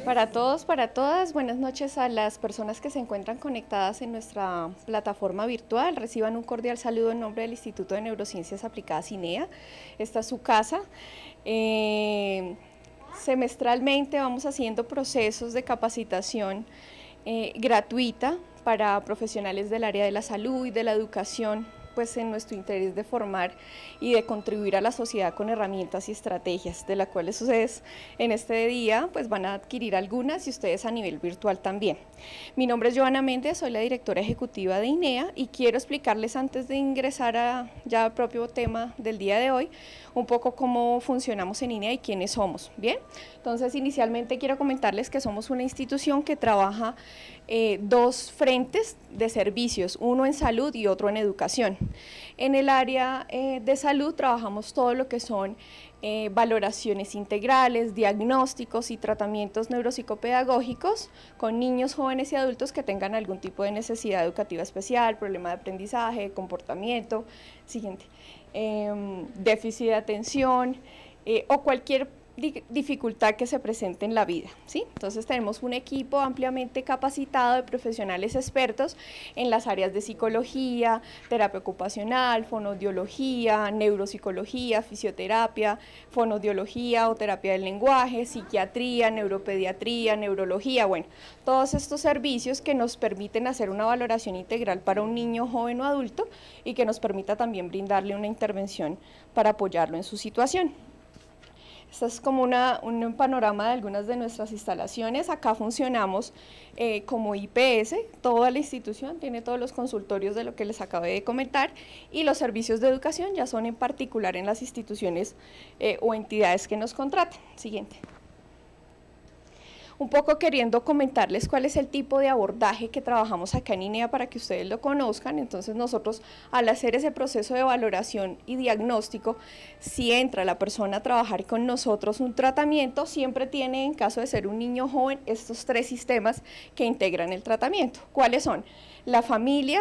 Para todos, para todas, buenas noches a las personas que se encuentran conectadas en nuestra plataforma virtual. Reciban un cordial saludo en nombre del Instituto de Neurociencias Aplicadas INEA. Esta es su casa. Semestralmente vamos haciendo procesos de capacitación gratuita para profesionales del área de la salud y de la educación, pues en nuestro interés de formar y de contribuir a la sociedad con herramientas y estrategias, de las cuales ustedes en este día pues van a adquirir algunas y ustedes a nivel virtual también. Mi nombre es Joana Méndez, soy la directora ejecutiva de INEA y quiero explicarles antes de ingresar a ya al propio tema del día de hoy, un poco cómo funcionamos en INEA y quiénes somos, ¿bien? Entonces inicialmente quiero comentarles que somos una institución que trabaja dos frentes de servicios, uno en salud y otro en educación. En el área de salud trabajamos todo lo que son valoraciones integrales, diagnósticos y tratamientos neuropsicopedagógicos con niños, jóvenes y adultos que tengan algún tipo de necesidad educativa especial, problema de aprendizaje, comportamiento, déficit de atención o cualquier dificultad que se presente en la vida, ¿sí? Entonces tenemos un equipo ampliamente capacitado de profesionales expertos en las áreas de psicología, terapia ocupacional, fonoaudiología, neuropsicología, fisioterapia, fonoaudiología o terapia del lenguaje, psiquiatría, neuropediatría, neurología, bueno, todos estos servicios que nos permiten hacer una valoración integral para un niño, joven o adulto y que nos permita también brindarle una intervención para apoyarlo en su situación. Este es como un panorama de algunas de nuestras instalaciones. Acá funcionamos como IPS, toda la institución tiene todos los consultorios de lo que les acabé de comentar y los servicios de educación ya son en particular en las instituciones o entidades que nos contratan. Siguiente. Un poco queriendo comentarles cuál es el tipo de abordaje que trabajamos acá en INEA para que ustedes lo conozcan. Entonces nosotros al hacer ese proceso de valoración y diagnóstico, si entra la persona a trabajar con nosotros un tratamiento, siempre tiene, en caso de ser un niño joven, estos tres sistemas que integran el tratamiento. ¿Cuáles son? La familia,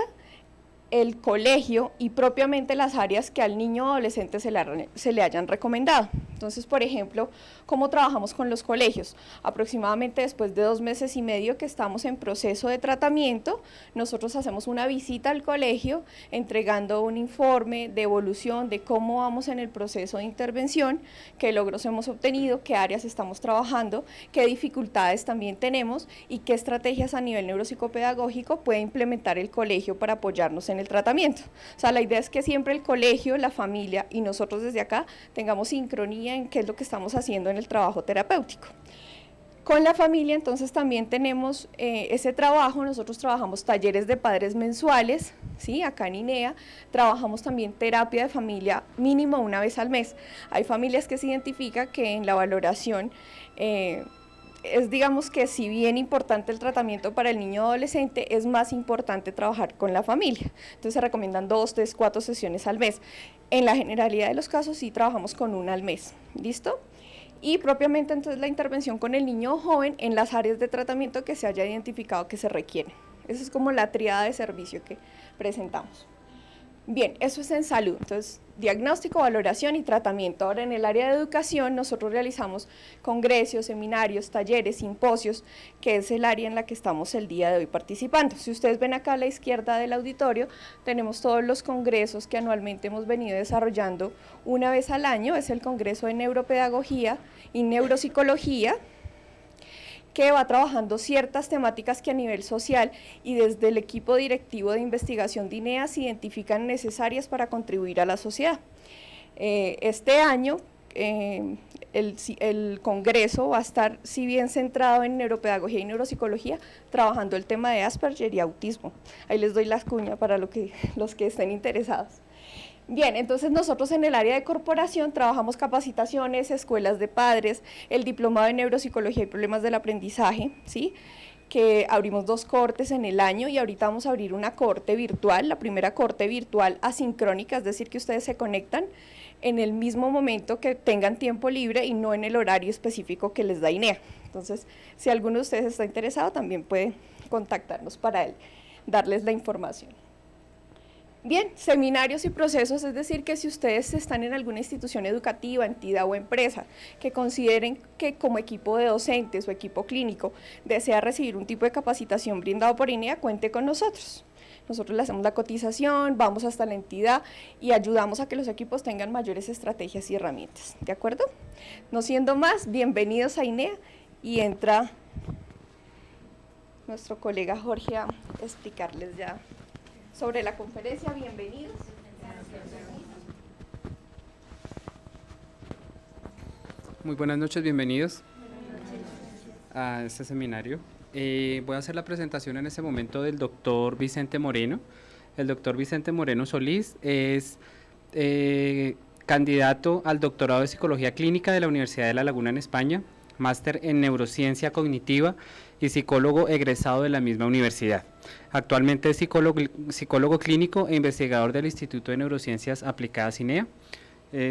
el colegio y propiamente las áreas que al niño o adolescente se le hayan recomendado. Entonces, por ejemplo, ¿cómo trabajamos con los colegios? Aproximadamente después de 2 meses y medio que estamos en proceso de tratamiento, nosotros hacemos una visita al colegio entregando un informe de evolución de cómo vamos en el proceso de intervención, qué logros hemos obtenido, qué áreas estamos trabajando, qué dificultades también tenemos y qué estrategias a nivel neuropsicopedagógico puede implementar el colegio para apoyarnos en el tratamiento. O sea, la idea es que siempre el colegio, la familia y nosotros desde acá tengamos sincronía en qué es lo que estamos haciendo en el trabajo terapéutico. Con la familia entonces también tenemos ese trabajo, nosotros trabajamos talleres de padres mensuales, ¿sí? Acá en INEA, trabajamos también terapia de familia mínimo una vez al mes. Hay familias que se identifican que en la valoración es, digamos que si bien importante el tratamiento para el niño adolescente, es más importante trabajar con la familia. Entonces se recomiendan 2, 3, 4 sesiones al mes. En la generalidad de los casos sí trabajamos con una al mes, ¿listo? Y propiamente entonces la intervención con el niño o joven en las áreas de tratamiento que se haya identificado que se requieren. Esa es como la triada de servicio que presentamos. Bien, eso es en salud, entonces diagnóstico, valoración y tratamiento. Ahora en el área de educación nosotros realizamos congresos, seminarios, talleres, simposios, que es el área en la que estamos el día de hoy participando. Si ustedes ven acá a la izquierda del auditorio, tenemos todos los congresos que anualmente hemos venido desarrollando una vez al año. Es el Congreso de Neuropedagogía y Neuropsicología, que va trabajando ciertas temáticas que a nivel social y desde el equipo directivo de investigación de INEA se identifican necesarias para contribuir a la sociedad. Este año el congreso va a estar, si bien centrado en neuropedagogía y neuropsicología, trabajando el tema de Asperger y autismo. Ahí les doy las cuñas para los que estén interesados. Bien, entonces nosotros en el área de corporación trabajamos capacitaciones, escuelas de padres, el diplomado de neuropsicología y problemas del aprendizaje, ¿sí? Que abrimos 2 cohortes en el año y ahorita vamos a abrir una cohorte virtual, la primera cohorte virtual asincrónica, es decir, que ustedes se conectan en el mismo momento que tengan tiempo libre y no en el horario específico que les da INEA. Entonces, si alguno de ustedes está interesado, también puede contactarnos para darles la información. Bien, seminarios y procesos, es decir, que si ustedes están en alguna institución educativa, entidad o empresa que consideren que como equipo de docentes o equipo clínico desea recibir un tipo de capacitación brindado por INEA, cuente con nosotros. Nosotros le hacemos la cotización, vamos hasta la entidad y ayudamos a que los equipos tengan mayores estrategias y herramientas, ¿de acuerdo? No siendo más, bienvenidos a INEA y entra nuestro colega Jorge a explicarles ya sobre la conferencia. Bienvenidos. Muy buenas noches, bienvenidos a este seminario. Voy a hacer la presentación en este momento del doctor Vicente Moreno. El doctor Vicente Moreno Solís es candidato al doctorado de Psicología Clínica de la Universidad de La Laguna en España, máster en Neurociencia Cognitiva y psicólogo egresado de la misma universidad. Actualmente es psicólogo clínico e investigador del Instituto de Neurociencias Aplicadas INEA.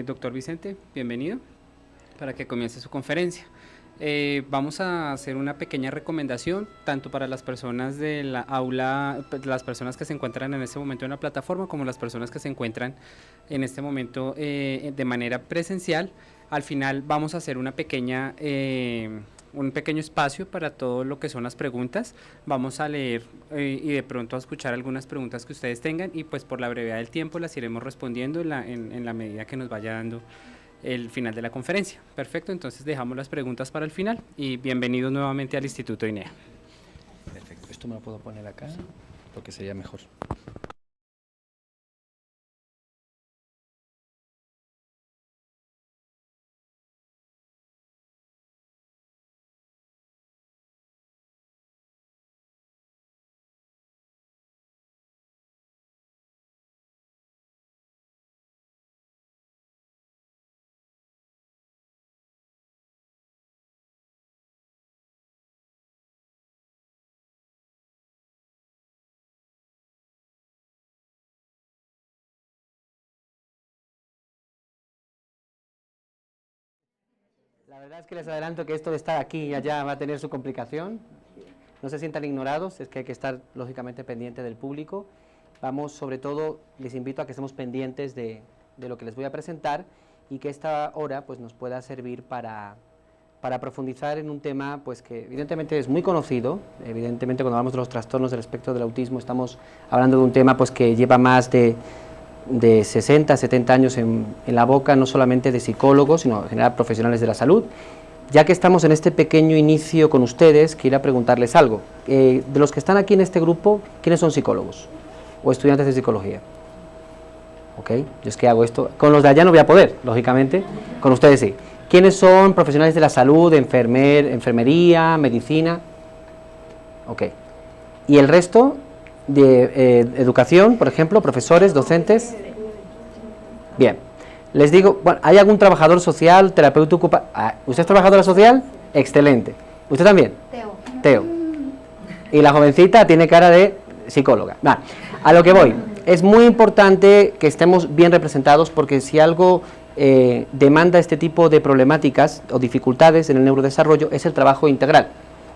Doctor Vicente, bienvenido para que comience su conferencia. Vamos a hacer una pequeña recomendación tanto para las personas de la aula, las personas que se encuentran en este momento en la plataforma, como las personas que se encuentran en este momento de manera presencial. Al final vamos a hacer una pequeña, un pequeño espacio para todo lo que son las preguntas. Vamos a leer y de pronto a escuchar algunas preguntas que ustedes tengan y pues por la brevedad del tiempo las iremos respondiendo en la medida que nos vaya dando el final de la conferencia. Perfecto, entonces dejamos las preguntas para el final y bienvenidos nuevamente al Instituto INEA. Perfecto, esto me lo puedo poner acá porque sería mejor. La verdad es que les adelanto que esto de estar aquí y allá va a tener su complicación. No se sientan ignorados, es que hay que estar lógicamente pendiente del público. Vamos, sobre todo, les invito a que estemos pendientes de lo que les voy a presentar y que esta hora pues, nos pueda servir para profundizar en un tema pues, que evidentemente es muy conocido. Evidentemente cuando hablamos de los trastornos del espectro del autismo estamos hablando de un tema pues, que lleva más de 60, 70 años en la boca, no solamente de psicólogos, sino en general profesionales de la salud. Ya que estamos en este pequeño inicio con ustedes, quiero preguntarles algo. De los que están aquí en este grupo, ¿quiénes son psicólogos o estudiantes de psicología? ¿Ok? Yo es que hago esto. Con los de allá no voy a poder, lógicamente, con ustedes sí. ¿Quiénes son profesionales de la salud, enfermería, medicina? Ok. ¿Y el resto? De educación, por ejemplo, profesores, docentes. Bien, les digo, bueno, ¿hay algún trabajador social, terapeuta ¿usted es trabajadora social? Excelente. ¿Usted también? Teo. Y la jovencita tiene cara de psicóloga. A lo que voy, es muy importante que estemos bien representados porque si algo demanda este tipo de problemáticas o dificultades en el neurodesarrollo es el trabajo integral.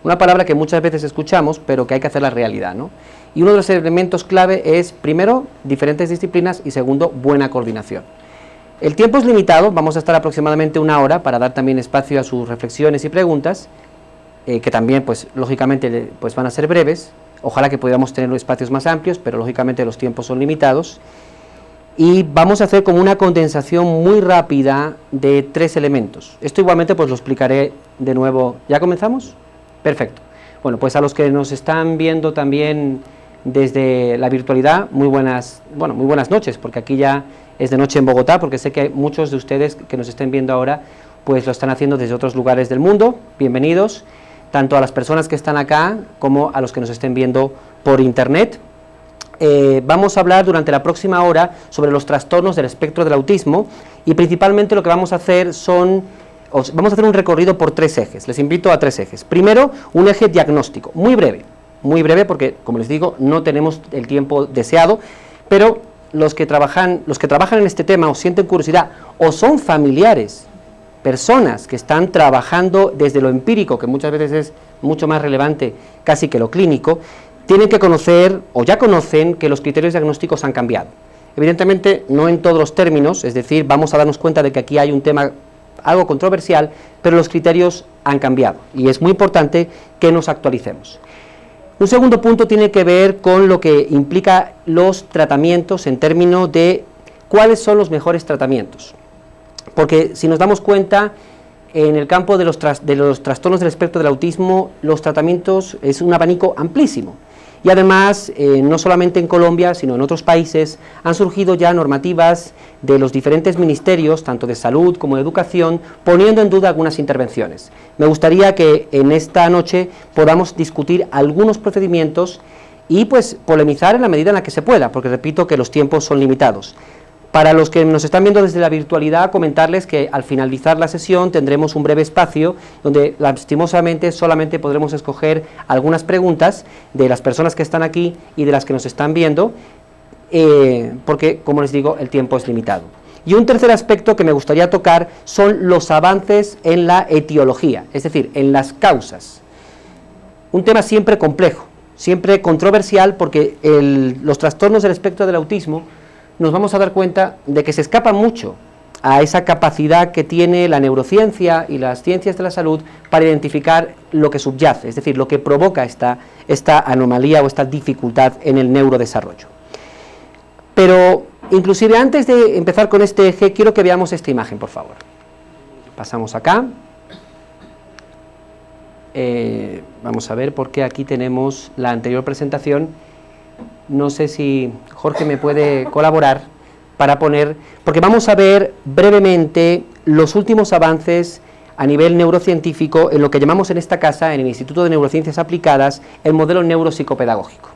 Una palabra que muchas veces escuchamos, pero que hay que hacer la realidad, ¿no? Y uno de los elementos clave es, primero, diferentes disciplinas y segundo, buena coordinación. El tiempo es limitado, vamos a estar aproximadamente una hora para dar también espacio a sus reflexiones y preguntas, que también, pues, lógicamente, pues, van a ser breves. Ojalá que pudiéramos tener espacios más amplios, pero lógicamente los tiempos son limitados. Y vamos a hacer como una condensación muy rápida de 3 elementos. Esto igualmente pues lo explicaré de nuevo. ¿Ya comenzamos? Perfecto. Bueno, pues a los que nos están viendo también desde la virtualidad, muy buenas noches, porque aquí ya es de noche en Bogotá, porque sé que muchos de ustedes que nos estén viendo ahora, pues lo están haciendo desde otros lugares del mundo. Bienvenidos, tanto a las personas que están acá, como a los que nos estén viendo por internet. Vamos a hablar durante la próxima hora sobre los trastornos del espectro del autismo, y principalmente lo que vamos a hacer vamos a hacer un recorrido por 3 ejes, les invito a 3 ejes. Primero, un eje diagnóstico, muy breve porque, como les digo, no tenemos el tiempo deseado, pero los que trabajan en este tema o sienten curiosidad, o son familiares, personas que están trabajando desde lo empírico, que muchas veces es mucho más relevante casi que lo clínico, tienen que conocer, o ya conocen, que los criterios diagnósticos han cambiado. evidentemente no en todos los términos, es decir, vamos a darnos cuenta de que aquí hay un tema algo controversial, pero los criterios han cambiado y es muy importante que nos actualicemos. Un segundo punto tiene que ver con lo que implica los tratamientos en términos de cuáles son los mejores tratamientos, porque si nos damos cuenta, en el campo de los trastornos del espectro del autismo, los tratamientos es un abanico amplísimo. Y además, no solamente en Colombia, sino en otros países, han surgido ya normativas de los diferentes ministerios, tanto de salud como de educación, poniendo en duda algunas intervenciones. Me gustaría que en esta noche podamos discutir algunos procedimientos y pues polemizar en la medida en la que se pueda, porque repito que los tiempos son limitados. Para los que nos están viendo desde la virtualidad, comentarles que al finalizar la sesión tendremos un breve espacio donde lastimosamente solamente podremos escoger algunas preguntas de las personas que están aquí y de las que nos están viendo, porque, como les digo, el tiempo es limitado. Y un tercer aspecto que me gustaría tocar son los avances en la etiología, es decir, en las causas. Un tema siempre complejo, siempre controversial, porque los trastornos del espectro del autismo nos vamos a dar cuenta de que se escapa mucho a esa capacidad que tiene la neurociencia y las ciencias de la salud para identificar lo que subyace, es decir, lo que provoca esta anomalía o esta dificultad en el neurodesarrollo. Pero, inclusive antes de empezar con este eje, quiero que veamos esta imagen, por favor. Pasamos acá. Vamos a ver, porque aquí tenemos la anterior presentación. No sé si Jorge me puede colaborar para poner, porque vamos a ver brevemente los últimos avances a nivel neurocientífico en lo que llamamos en esta casa, en el Instituto de Neurociencias Aplicadas, el modelo neuropsicopedagógico.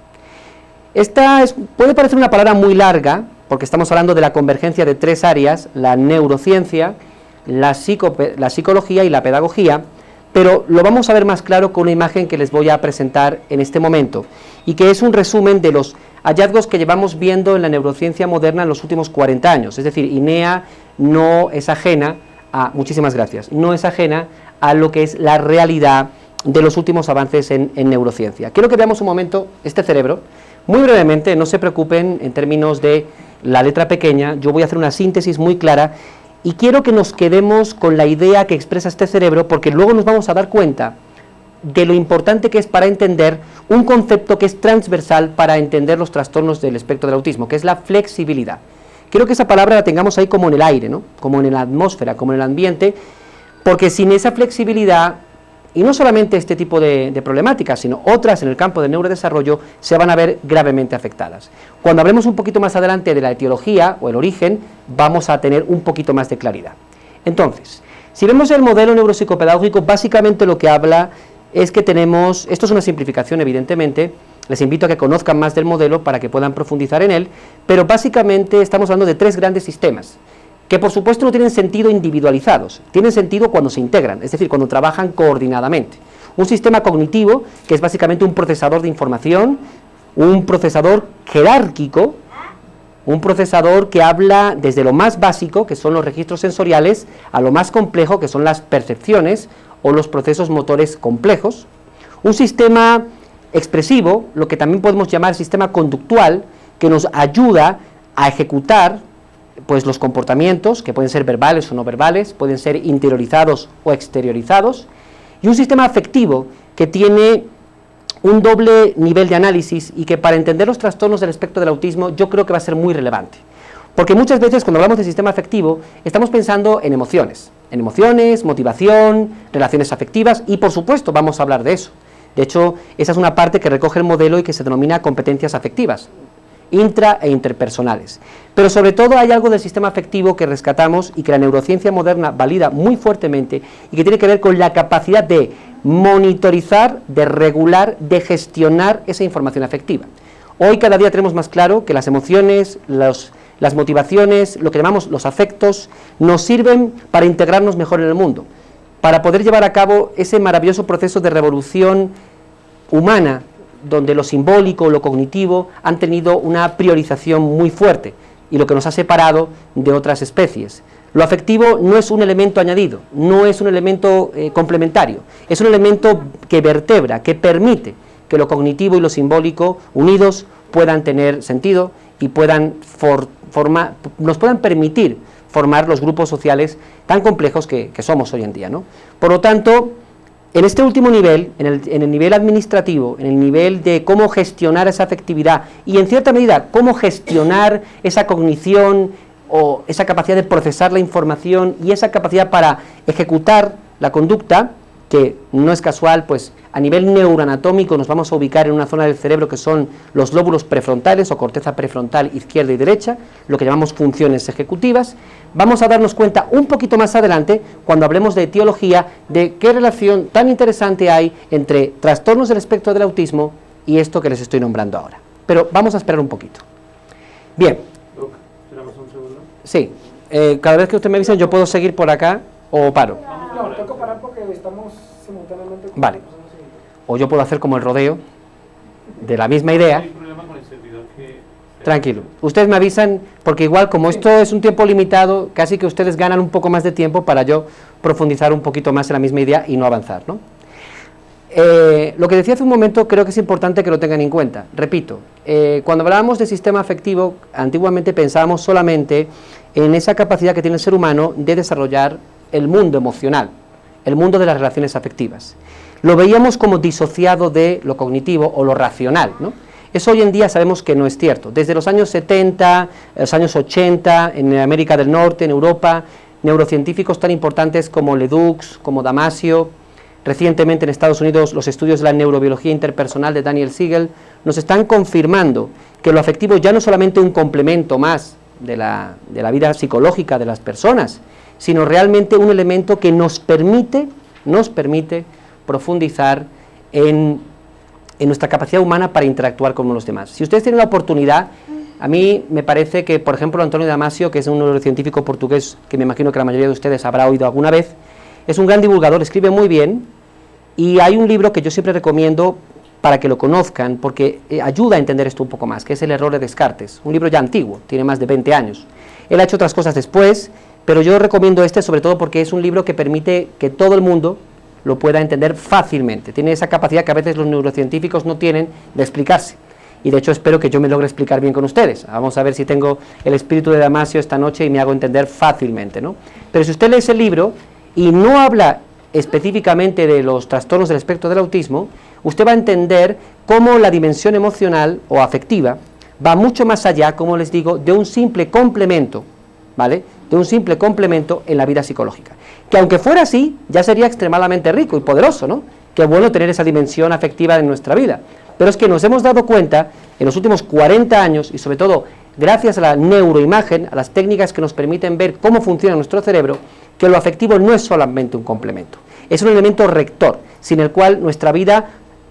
Puede parecer una palabra muy larga, porque estamos hablando de la convergencia de tres áreas, la neurociencia, la psicología y la pedagogía, pero lo vamos a ver más claro con una imagen que les voy a presentar en este momento, y que es un resumen de los hallazgos que llevamos viendo en la neurociencia moderna en los últimos 40 años, es decir, INEA no es ajena muchísimas gracias, no es ajena a lo que es la realidad de los últimos avances en neurociencia. Quiero que veamos un momento este cerebro, muy brevemente, no se preocupen en términos de la letra pequeña, yo voy a hacer una síntesis muy clara, y quiero que nos quedemos con la idea que expresa este cerebro, porque luego nos vamos a dar cuenta de lo importante que es para entender un concepto que es transversal para entender los trastornos del espectro del autismo, que es la flexibilidad. Quiero que esa palabra la tengamos ahí como en el aire, ¿no? Como en la atmósfera, como en el ambiente, porque sin esa flexibilidad, y no solamente este tipo de problemáticas, sino otras en el campo del neurodesarrollo, se van a ver gravemente afectadas. Cuando hablemos un poquito más adelante de la etiología o el origen, vamos a tener un poquito más de claridad. Entonces, si vemos el modelo neuropsicopedagógico, básicamente lo que habla es que tenemos, esto es una simplificación evidentemente, les invito a que conozcan más del modelo para que puedan profundizar en él, pero básicamente estamos hablando de tres grandes sistemas, que por supuesto no tienen sentido individualizados, tienen sentido cuando se integran, es decir, cuando trabajan coordinadamente. Un sistema cognitivo, que es básicamente un procesador de información, un procesador jerárquico, un procesador que habla desde lo más básico, que son los registros sensoriales, a lo más complejo, que son las percepciones o los procesos motores complejos. Un sistema expresivo, lo que también podemos llamar sistema conductual, que nos ayuda a ejecutar pues los comportamientos, que pueden ser verbales o no verbales, pueden ser interiorizados o exteriorizados, y un sistema afectivo que tiene un doble nivel de análisis y que para entender los trastornos del espectro del autismo yo creo que va a ser muy relevante. Porque muchas veces cuando hablamos de sistema afectivo estamos pensando en emociones, motivación, relaciones afectivas, y por supuesto vamos a hablar de eso. De hecho, esa es una parte que recoge el modelo y que se denomina competencias afectivas, intra e interpersonales. Pero sobre todo hay algo del sistema afectivo que rescatamos y que la neurociencia moderna valida muy fuertemente y que tiene que ver con la capacidad de monitorizar, de regular, de gestionar esa información afectiva. Hoy cada día tenemos más claro que las emociones, las motivaciones, lo que llamamos los afectos, nos sirven para integrarnos mejor en el mundo, para poder llevar a cabo ese maravilloso proceso de revolución humana, donde lo simbólico, lo cognitivo, han tenido una priorización muy fuerte, y lo que nos ha separado de otras especies. Lo afectivo no es un elemento añadido, no es un elemento complementario, es un elemento que vertebra, que permite que lo cognitivo y lo simbólico, unidos, puedan tener sentido y nos puedan permitir formar los grupos sociales tan complejos que somos hoy en día, ¿no? Por lo tanto, en este último nivel, en el nivel administrativo, en el nivel de cómo gestionar esa afectividad y en cierta medida cómo gestionar esa cognición o esa capacidad de procesar la información y esa capacidad para ejecutar la conducta, que no es casual, pues a nivel neuroanatómico nos vamos a ubicar en una zona del cerebro que son los lóbulos prefrontales o corteza prefrontal izquierda y derecha, lo que llamamos funciones ejecutivas. Vamos a darnos cuenta un poquito más adelante, cuando hablemos de etiología, de qué relación tan interesante hay entre trastornos del espectro del autismo y esto que les estoy nombrando ahora. Pero vamos a esperar un poquito. Bien. ¿Esperamos un segundo? Sí. Cada vez que usted me avisa, yo puedo seguir por acá o paro. No, tengo que parar porque estamos simultáneamente con Vale. O yo puedo hacer como el rodeo, de la misma idea. Hay un problema con el servidor que... Tranquilo. Ustedes me avisan, porque igual como esto es un tiempo limitado, casi que ustedes ganan un poco más de tiempo para yo profundizar un poquito más en la misma idea y no avanzar, ¿no? Lo que decía hace un momento creo que es importante que lo tengan en cuenta. Repito, cuando hablábamos de sistema afectivo, antiguamente pensábamos solamente en esa capacidad que tiene el ser humano de desarrollar el mundo emocional, el mundo de las relaciones afectivas. Lo veíamos como disociado de lo cognitivo o lo racional, ¿no? Eso hoy en día sabemos que no es cierto. Desde los años 70, los años 80, en América del Norte, en Europa, neurocientíficos tan importantes como Ledoux, como Damasio, recientemente en Estados Unidos los estudios de la neurobiología interpersonal de Daniel Siegel, nos están confirmando que lo afectivo ya no es solamente un complemento más de la vida psicológica de las personas, sino realmente un elemento que nos permite profundizar en nuestra capacidad humana para interactuar con los demás. Si ustedes tienen la oportunidad, a mí me parece que, por ejemplo, Antonio Damasio, que es un neurocientífico portugués que me imagino que la mayoría de ustedes habrá oído alguna vez, es un gran divulgador, escribe muy bien, y hay un libro que yo siempre recomiendo para que lo conozcan, porque ayuda a entender esto un poco más, que es El error de Descartes, un libro ya antiguo, tiene más de 20 años. Él ha hecho otras cosas después, pero yo recomiendo este sobre todo porque es un libro que permite que todo el mundo lo pueda entender fácilmente. Tiene esa capacidad que a veces los neurocientíficos no tienen de explicarse. Y de hecho espero que yo me logre explicar bien con ustedes. Vamos a ver si tengo el espíritu de Damasio esta noche y me hago entender fácilmente, ¿no? Pero si usted lee ese libro y no habla específicamente de los trastornos del espectro del autismo, usted va a entender cómo la dimensión emocional o afectiva va mucho más allá, como les digo, de un simple complemento, ¿vale? De un simple complemento en la vida psicológica. Que aunque fuera así, ya sería extremadamente rico y poderoso, ¿no? Qué bueno tener esa dimensión afectiva en nuestra vida. Pero es que nos hemos dado cuenta en los últimos 40 años, y sobre todo gracias a la neuroimagen, a las técnicas que nos permiten ver cómo funciona nuestro cerebro, que lo afectivo no es solamente un complemento, es un elemento rector, sin el cual nuestra vida,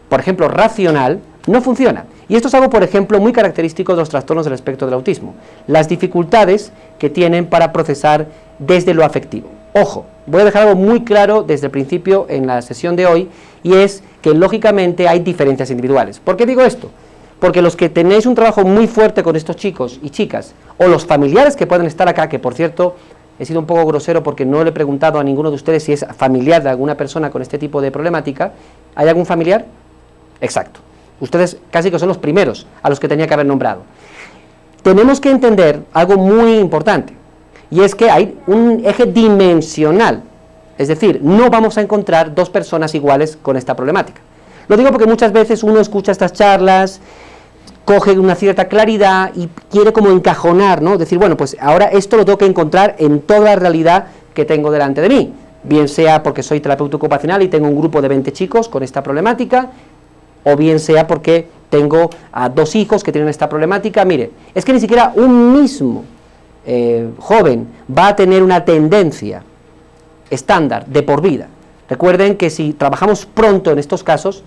por ejemplo, racional, no funciona. Y esto es algo, por ejemplo, muy característico de los trastornos del espectro del autismo, las dificultades que tienen para procesar desde lo afectivo. Ojo, voy a dejar algo muy claro desde el principio en la sesión de hoy, y es que lógicamente hay diferencias individuales. ¿Por qué digo esto? Porque los que tenéis un trabajo muy fuerte con estos chicos y chicas, o los familiares que pueden estar acá, que por cierto, he sido un poco grosero porque no le he preguntado a ninguno de ustedes si es familiar de alguna persona con este tipo de problemática. ¿Hay algún familiar? Exacto. Ustedes casi que son los primeros a los que tenía que haber nombrado. Tenemos que entender algo muy importante, y es que hay un eje dimensional, es decir, no vamos a encontrar dos personas iguales con esta problemática. Lo digo porque muchas veces uno escucha estas charlas, coge una cierta claridad y quiere como encajonar, ¿no? Decir, bueno, pues ahora esto lo tengo que encontrar en toda la realidad que tengo delante de mí, bien sea porque soy terapeuta ocupacional y tengo un grupo de 20 chicos con esta problemática, o bien sea porque tengo a 2 hijos que tienen esta problemática. Mire, es que ni siquiera un mismo joven va a tener una tendencia estándar de por vida. Recuerden que si trabajamos pronto en estos casos,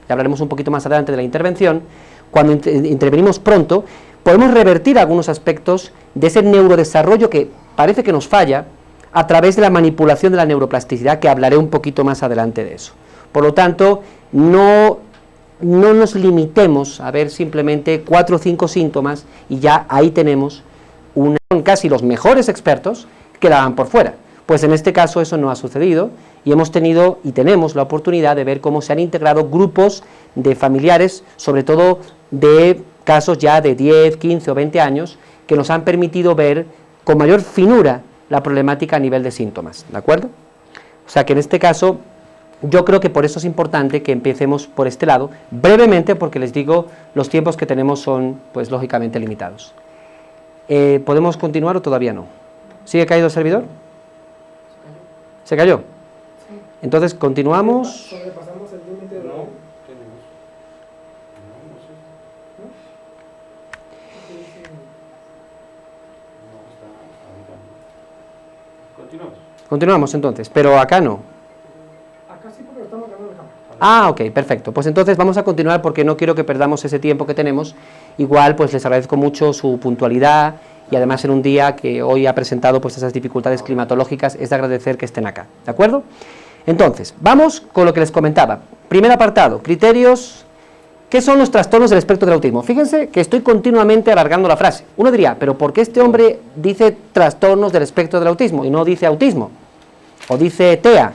ya hablaremos un poquito más adelante de la intervención, cuando intervenimos pronto, podemos revertir algunos aspectos de ese neurodesarrollo que parece que nos falla a través de la manipulación de la neuroplasticidad, que hablaré un poquito más adelante de eso. Por lo tanto, no nos limitemos a ver simplemente 4 o 5 síntomas y ya ahí tenemos casi los mejores expertos que la van por fuera. Pues en este caso eso no ha sucedido, y hemos tenido y tenemos la oportunidad de ver cómo se han integrado grupos de familiares, sobre todo de casos ya de 10, 15 o 20 años que nos han permitido ver con mayor finura la problemática a nivel de síntomas, ¿de acuerdo? O sea que en este caso yo creo que por eso es importante que empecemos por este lado, brevemente, porque les digo, los tiempos que tenemos son, pues, lógicamente limitados. ¿Podemos continuar o todavía no? ¿Sigue caído el servidor? ¿Se cayó? Entonces, continuamos. ¿Sobrepasamos el límite de No, Continuamos. Continuamos entonces, pero acá no. Acá sí porque estamos ganando el campo. Ah, ok, perfecto. Pues entonces vamos a continuar porque no quiero que perdamos ese tiempo que tenemos. Igual, pues les agradezco mucho su puntualidad y además en un día que hoy ha presentado pues esas dificultades climatológicas, es de agradecer que estén acá, ¿de acuerdo? Entonces, vamos con lo que les comentaba. Primer apartado, criterios. ¿Qué son los trastornos del espectro del autismo? Fíjense que estoy continuamente alargando la frase. Uno diría, pero ¿por qué este hombre dice trastornos del espectro del autismo y no dice autismo? O dice TEA.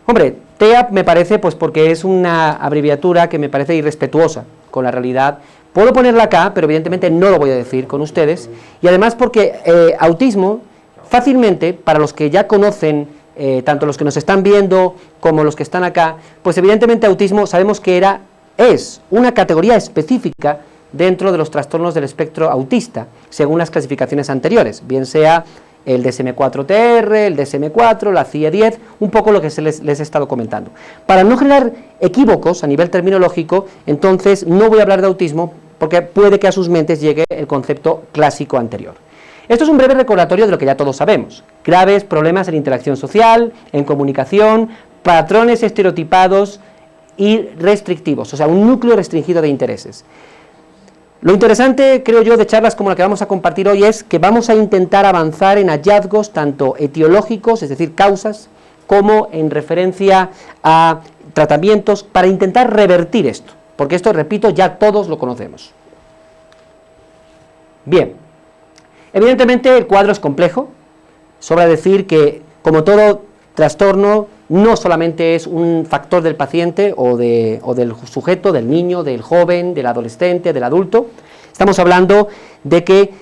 Hombre, TEA me parece pues porque es una abreviatura que me parece irrespetuosa con la realidad. Puedo ponerla acá, pero evidentemente no lo voy a decir con ustedes. Y además porque autismo, fácilmente, para los que ya conocen, tanto los que nos están viendo como los que están acá, pues evidentemente autismo sabemos que es una categoría específica dentro de los trastornos del espectro autista, según las clasificaciones anteriores, bien sea el DSM-4-TR, el DSM-4, la CIE-10, un poco lo que les he estado comentando. Para no generar equívocos a nivel terminológico, entonces no voy a hablar de autismo, porque puede que a sus mentes llegue el concepto clásico anterior. Esto es un breve recordatorio de lo que ya todos sabemos: graves problemas en interacción social, en comunicación, patrones estereotipados y restrictivos, o sea, un núcleo restringido de intereses. Lo interesante, creo yo, de charlas como la que vamos a compartir hoy es que vamos a intentar avanzar en hallazgos tanto etiológicos, es decir, causas, como en referencia a tratamientos para intentar revertir esto, porque esto, repito, ya todos lo conocemos. Bien, evidentemente el cuadro es complejo. Sobra decir que, como todo trastorno, no solamente es un factor del paciente o del sujeto, del niño, del joven, del adolescente, del adulto. Estamos hablando de que,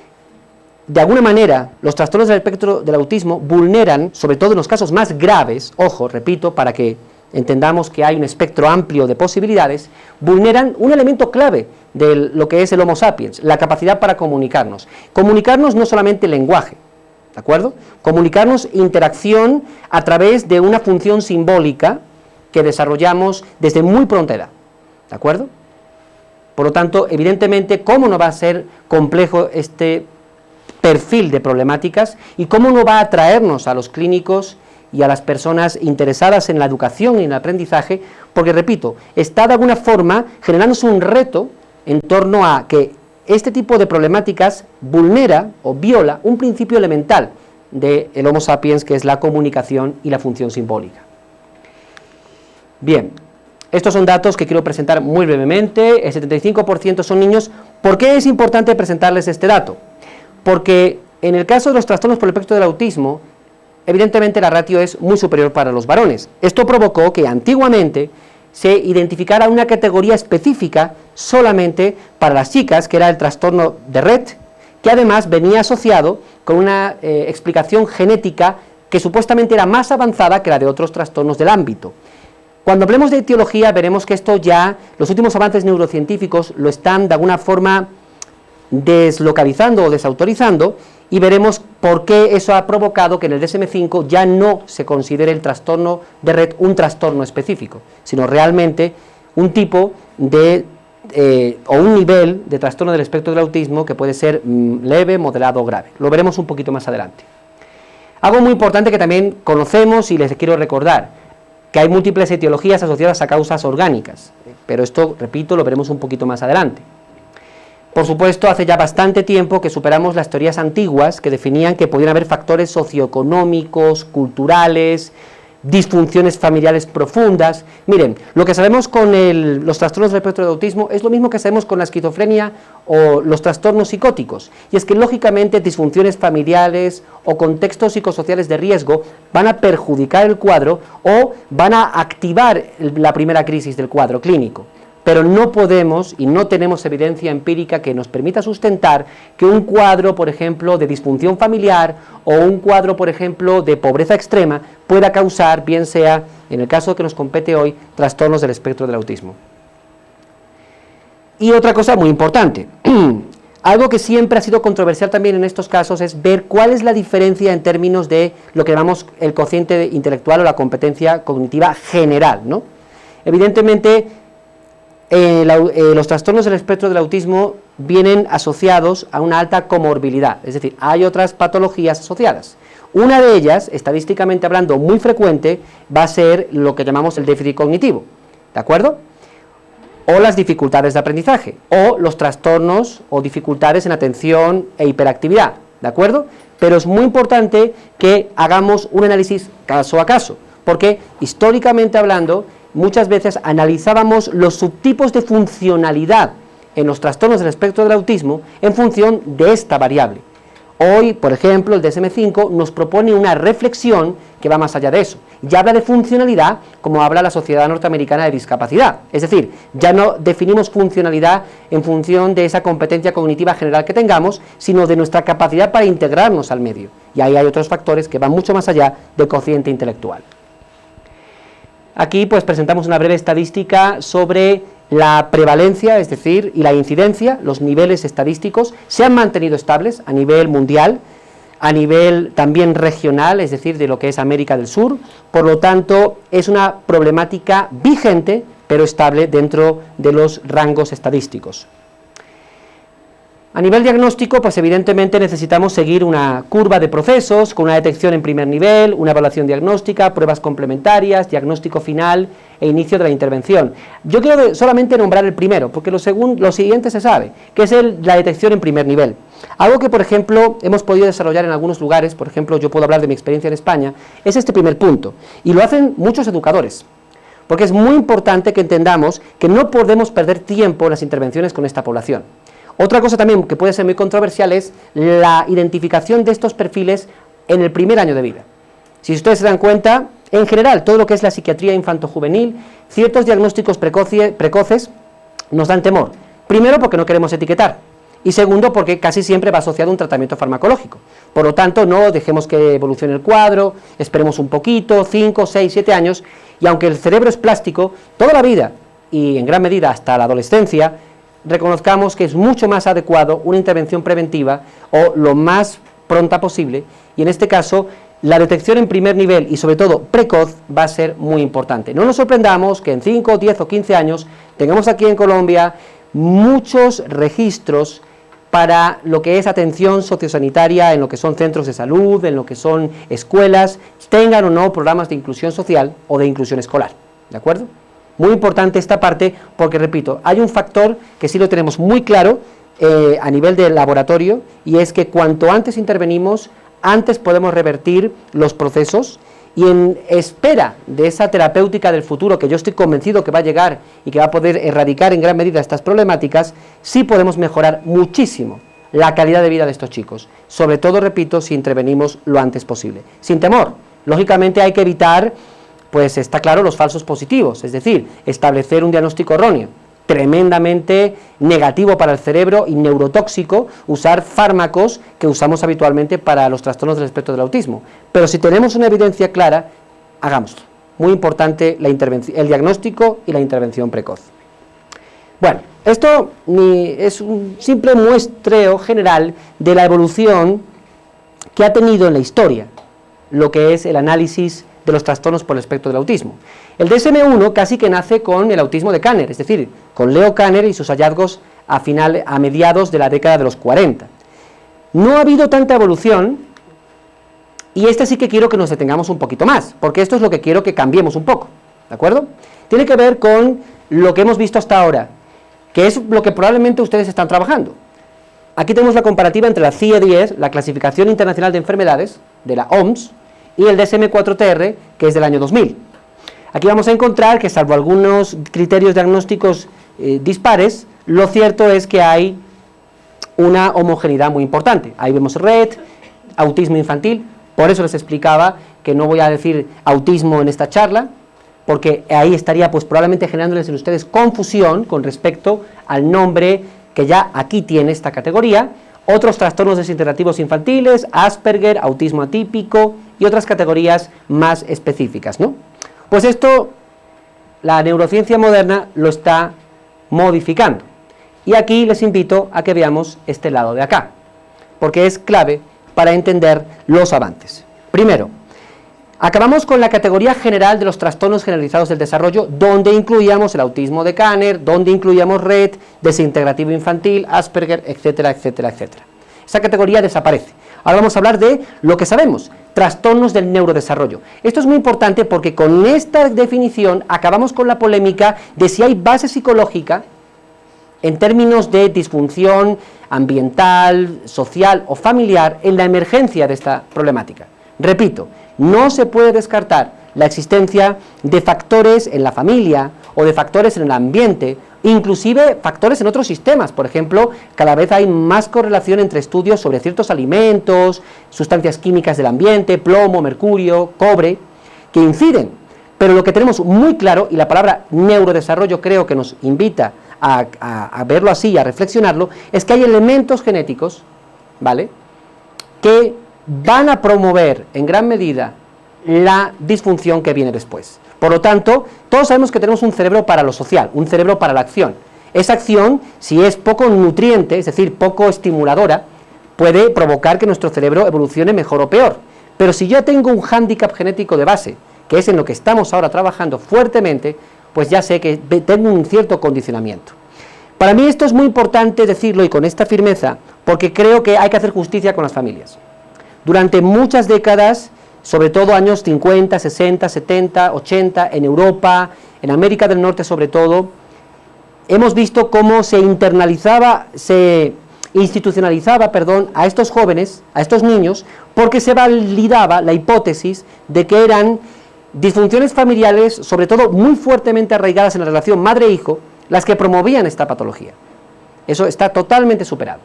de alguna manera, los trastornos del espectro del autismo vulneran, sobre todo en los casos más graves, ojo, repito, para que entendamos que hay un espectro amplio de posibilidades, vulneran un elemento clave de lo que es el Homo sapiens, la capacidad para comunicarnos. Comunicarnos no solamente el lenguaje, ¿de acuerdo? Comunicarnos interacción a través de una función simbólica que desarrollamos desde muy pronta edad, ¿de acuerdo? Por lo tanto, evidentemente, ¿cómo no va a ser complejo este perfil de problemáticas y cómo no va a atraernos a los clínicos y a las personas interesadas en la educación y en el aprendizaje? Porque, repito, está de alguna forma generándose un reto en torno a que este tipo de problemáticas vulnera o viola un principio elemental del Homo sapiens, que es la comunicación y la función simbólica. Bien, estos son datos que quiero presentar muy brevemente. El 75% son niños. ¿Por qué es importante presentarles este dato? Porque en el caso de los trastornos por el espectro del autismo, evidentemente la ratio es muy superior para los varones. Esto provocó que antiguamente se identificara una categoría específica solamente para las chicas, que era el trastorno de Rett, que además venía asociado con una explicación genética que supuestamente era más avanzada que la de otros trastornos del ámbito. Cuando hablemos de etiología veremos que esto ya, los últimos avances neurocientíficos lo están de alguna forma deslocalizando o desautorizando, y veremos por qué eso ha provocado que en el DSM-5 ya no se considere el trastorno de Rett un trastorno específico, sino realmente un tipo de o un nivel de trastorno del espectro del autismo que puede ser leve, moderado o grave. Lo veremos un poquito más adelante. Algo muy importante que también conocemos y les quiero recordar, que hay múltiples etiologías asociadas a causas orgánicas, pero esto, repito, lo veremos un poquito más adelante. Por supuesto, hace ya bastante tiempo que superamos las teorías antiguas que definían que podían haber factores socioeconómicos, culturales, disfunciones familiares profundas. Miren, lo que sabemos con los trastornos del espectro de autismo es lo mismo que sabemos con la esquizofrenia o los trastornos psicóticos, y es que lógicamente disfunciones familiares o contextos psicosociales de riesgo van a perjudicar el cuadro o van a activar la primera crisis del cuadro clínico. pero no podemos y no tenemos evidencia empírica que nos permita sustentar que un cuadro, por ejemplo, de disfunción familiar o un cuadro, por ejemplo, de pobreza extrema pueda causar, bien sea, en el caso que nos compete hoy, trastornos del espectro del autismo. Y otra cosa muy importante, algo que siempre ha sido controversial también en estos casos es ver cuál es la diferencia en términos de lo que llamamos el cociente intelectual o la competencia cognitiva general, ¿no? Evidentemente, los trastornos del espectro del autismo vienen asociados a una alta comorbilidad, es decir, hay otras patologías asociadas. Una de ellas, estadísticamente hablando, muy frecuente, va a ser lo que llamamos el déficit cognitivo, ¿de acuerdo? O las dificultades de aprendizaje, o los trastornos o dificultades en atención e hiperactividad, ¿de acuerdo? Pero es muy importante que hagamos un análisis caso a caso, porque históricamente hablando, muchas veces analizábamos los subtipos de funcionalidad en los trastornos del espectro del autismo en función de esta variable. Hoy, por ejemplo, el DSM-5 nos propone una reflexión que va más allá de eso. Ya habla de funcionalidad como habla la Sociedad Norteamericana de Discapacidad. Es decir, ya no definimos funcionalidad en función de esa competencia cognitiva general que tengamos, sino de nuestra capacidad para integrarnos al medio. Y ahí hay otros factores que van mucho más allá del cociente intelectual. Aquí pues presentamos una breve estadística sobre la prevalencia, es decir, y la incidencia, los niveles estadísticos se han mantenido estables a nivel mundial, a nivel también regional, es decir, de lo que es América del Sur, por lo tanto es una problemática vigente, pero estable dentro de los rangos estadísticos. A nivel diagnóstico, pues evidentemente necesitamos seguir una curva de procesos, con una detección en primer nivel, una evaluación diagnóstica, pruebas complementarias, diagnóstico final e inicio de la intervención. Yo quiero solamente nombrar el primero, porque lo siguiente se sabe, que es la detección en primer nivel. Algo que, por ejemplo, hemos podido desarrollar en algunos lugares, por ejemplo, yo puedo hablar de mi experiencia en España, es este primer punto, y lo hacen muchos educadores, porque es muy importante que entendamos que no podemos perder tiempo en las intervenciones con esta población. Otra cosa también que puede ser muy controversial es la identificación de estos perfiles en el primer año de vida. Si ustedes se dan cuenta, en general, todo lo que es la psiquiatría infanto-juvenil, ciertos diagnósticos precoces nos dan temor. Primero, porque no queremos etiquetar, y segundo, porque casi siempre va asociado a un tratamiento farmacológico. Por lo tanto, no dejemos que evolucione el cuadro, esperemos un poquito, 5, 6, 7 años, y aunque el cerebro es plástico, toda la vida, y en gran medida hasta la adolescencia, reconozcamos que es mucho más adecuado una intervención preventiva o lo más pronta posible, y en este caso la detección en primer nivel y sobre todo precoz va a ser muy importante. No nos sorprendamos que en 5, 10 o 15 años tengamos aquí en Colombia muchos registros para lo que es atención sociosanitaria en lo que son centros de salud, en lo que son escuelas, tengan o no programas de inclusión social o de inclusión escolar, ¿de acuerdo? Muy importante esta parte porque, repito, hay un factor que sí lo tenemos muy claro a nivel del laboratorio, y es que cuanto antes intervenimos, antes podemos revertir los procesos, y en espera de esa terapéutica del futuro, que yo estoy convencido que va a llegar y que va a poder erradicar en gran medida estas problemáticas, sí podemos mejorar muchísimo la calidad de vida de estos chicos, sobre todo, repito, si intervenimos lo antes posible, sin temor. Lógicamente hay que evitar, pues está claro, los falsos positivos, es decir, establecer un diagnóstico erróneo, tremendamente negativo para el cerebro y neurotóxico, usar fármacos que usamos habitualmente para los trastornos del espectro del autismo. Pero si tenemos una evidencia clara, hagámoslo. Muy importante el diagnóstico y la intervención precoz. Bueno, esto es un simple muestreo general de la evolución que ha tenido en la historia lo que es el análisis de los trastornos por el espectro del autismo. El DSM-1 casi que nace con el autismo de Kanner, es decir, con Leo Kanner y sus hallazgos a mediados de la década de los 40. No ha habido tanta evolución, y sí que quiero que nos detengamos un poquito más, porque esto es lo que quiero que cambiemos un poco, ¿de acuerdo? Tiene que ver con lo que hemos visto hasta ahora, que es lo que probablemente ustedes están trabajando. Aquí tenemos la comparativa entre la CIE-10, la Clasificación Internacional de Enfermedades, de la OMS, y el DSM-4TR, que es del año 2000. Aquí vamos a encontrar que, salvo algunos criterios diagnósticos dispares, lo cierto es que hay una homogeneidad muy importante. Ahí vemos RED, autismo infantil, por eso les explicaba que no voy a decir autismo en esta charla, porque ahí estaría pues probablemente generándoles en ustedes confusión con respecto al nombre que ya aquí tiene esta categoría. Otros trastornos desintegrativos infantiles, Asperger, autismo atípico y otras categorías más específicas, ¿no? Pues esto la neurociencia moderna lo está modificando. Y aquí les invito a que veamos este lado de acá, porque es clave para entender los avances. Primero, acabamos con la categoría general de los trastornos generalizados del desarrollo, donde incluíamos el autismo de Kanner, donde incluíamos Rett, desintegrativo infantil, Asperger, etcétera, etcétera, etcétera. Esa categoría desaparece. Ahora vamos a hablar de lo que sabemos, trastornos del neurodesarrollo. Esto es muy importante porque con esta definición acabamos con la polémica de si hay base psicológica en términos de disfunción ambiental, social o familiar en la emergencia de esta problemática. Repito, no se puede descartar la existencia de factores en la familia o de factores en el ambiente, inclusive factores en otros sistemas. Por ejemplo, cada vez hay más correlación entre estudios sobre ciertos alimentos, sustancias químicas del ambiente, plomo, mercurio, cobre, que inciden. Pero lo que tenemos muy claro, y la palabra neurodesarrollo creo que nos invita a verlo así, a reflexionarlo, es que hay elementos genéticos, ¿vale?, que van a promover en gran medida la disfunción que viene después. Por lo tanto, todos sabemos que tenemos un cerebro para lo social, un cerebro para la acción. Esa acción, si es poco nutriente, es decir, poco estimuladora, puede provocar que nuestro cerebro evolucione mejor o peor. Pero si yo tengo un hándicap genético de base, que es en lo que estamos ahora trabajando fuertemente, pues ya sé que tengo un cierto condicionamiento. Para mí esto es muy importante decirlo y con esta firmeza, porque creo que hay que hacer justicia con las familias. Durante muchas décadas, sobre todo años 50, 60, 70, 80, en Europa, en América del Norte sobre todo, hemos visto cómo se institucionalizaba a estos jóvenes, a estos niños, porque se validaba la hipótesis de que eran disfunciones familiares, sobre todo muy fuertemente arraigadas en la relación madre-hijo, las que promovían esta patología. Eso está totalmente superado.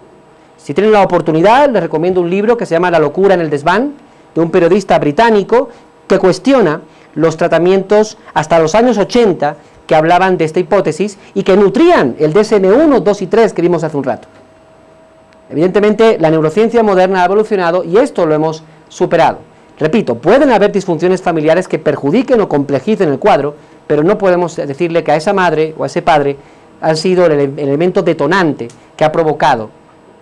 Si tienen la oportunidad, les recomiendo un libro que se llama La locura en el desván, de un periodista británico que cuestiona los tratamientos hasta los años 80 que hablaban de esta hipótesis y que nutrían el DSM-1, 2 y 3 que vimos hace un rato. Evidentemente, la neurociencia moderna ha evolucionado y esto lo hemos superado. Repito, pueden haber disfunciones familiares que perjudiquen o complejicen el cuadro, pero no podemos decirle que a esa madre o a ese padre han sido el elemento detonante que ha provocado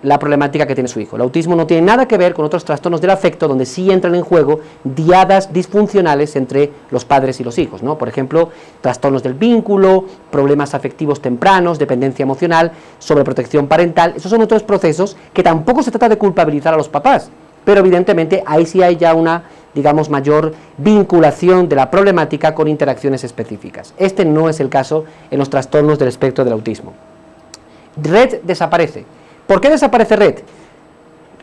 la problemática que tiene su hijo. El autismo no tiene nada que ver con otros trastornos del afecto, donde sí entran en juego diadas disfuncionales entre los padres y los hijos, ¿no? Por ejemplo, trastornos del vínculo, problemas afectivos tempranos, dependencia emocional, sobreprotección parental. Esos son otros procesos que tampoco se trata de culpabilizar a los papás, pero evidentemente ahí sí hay ya una, digamos, mayor vinculación de la problemática con interacciones específicas. Este no es el caso en los trastornos del espectro del autismo. Rett desaparece. ¿Por qué desaparece Rett?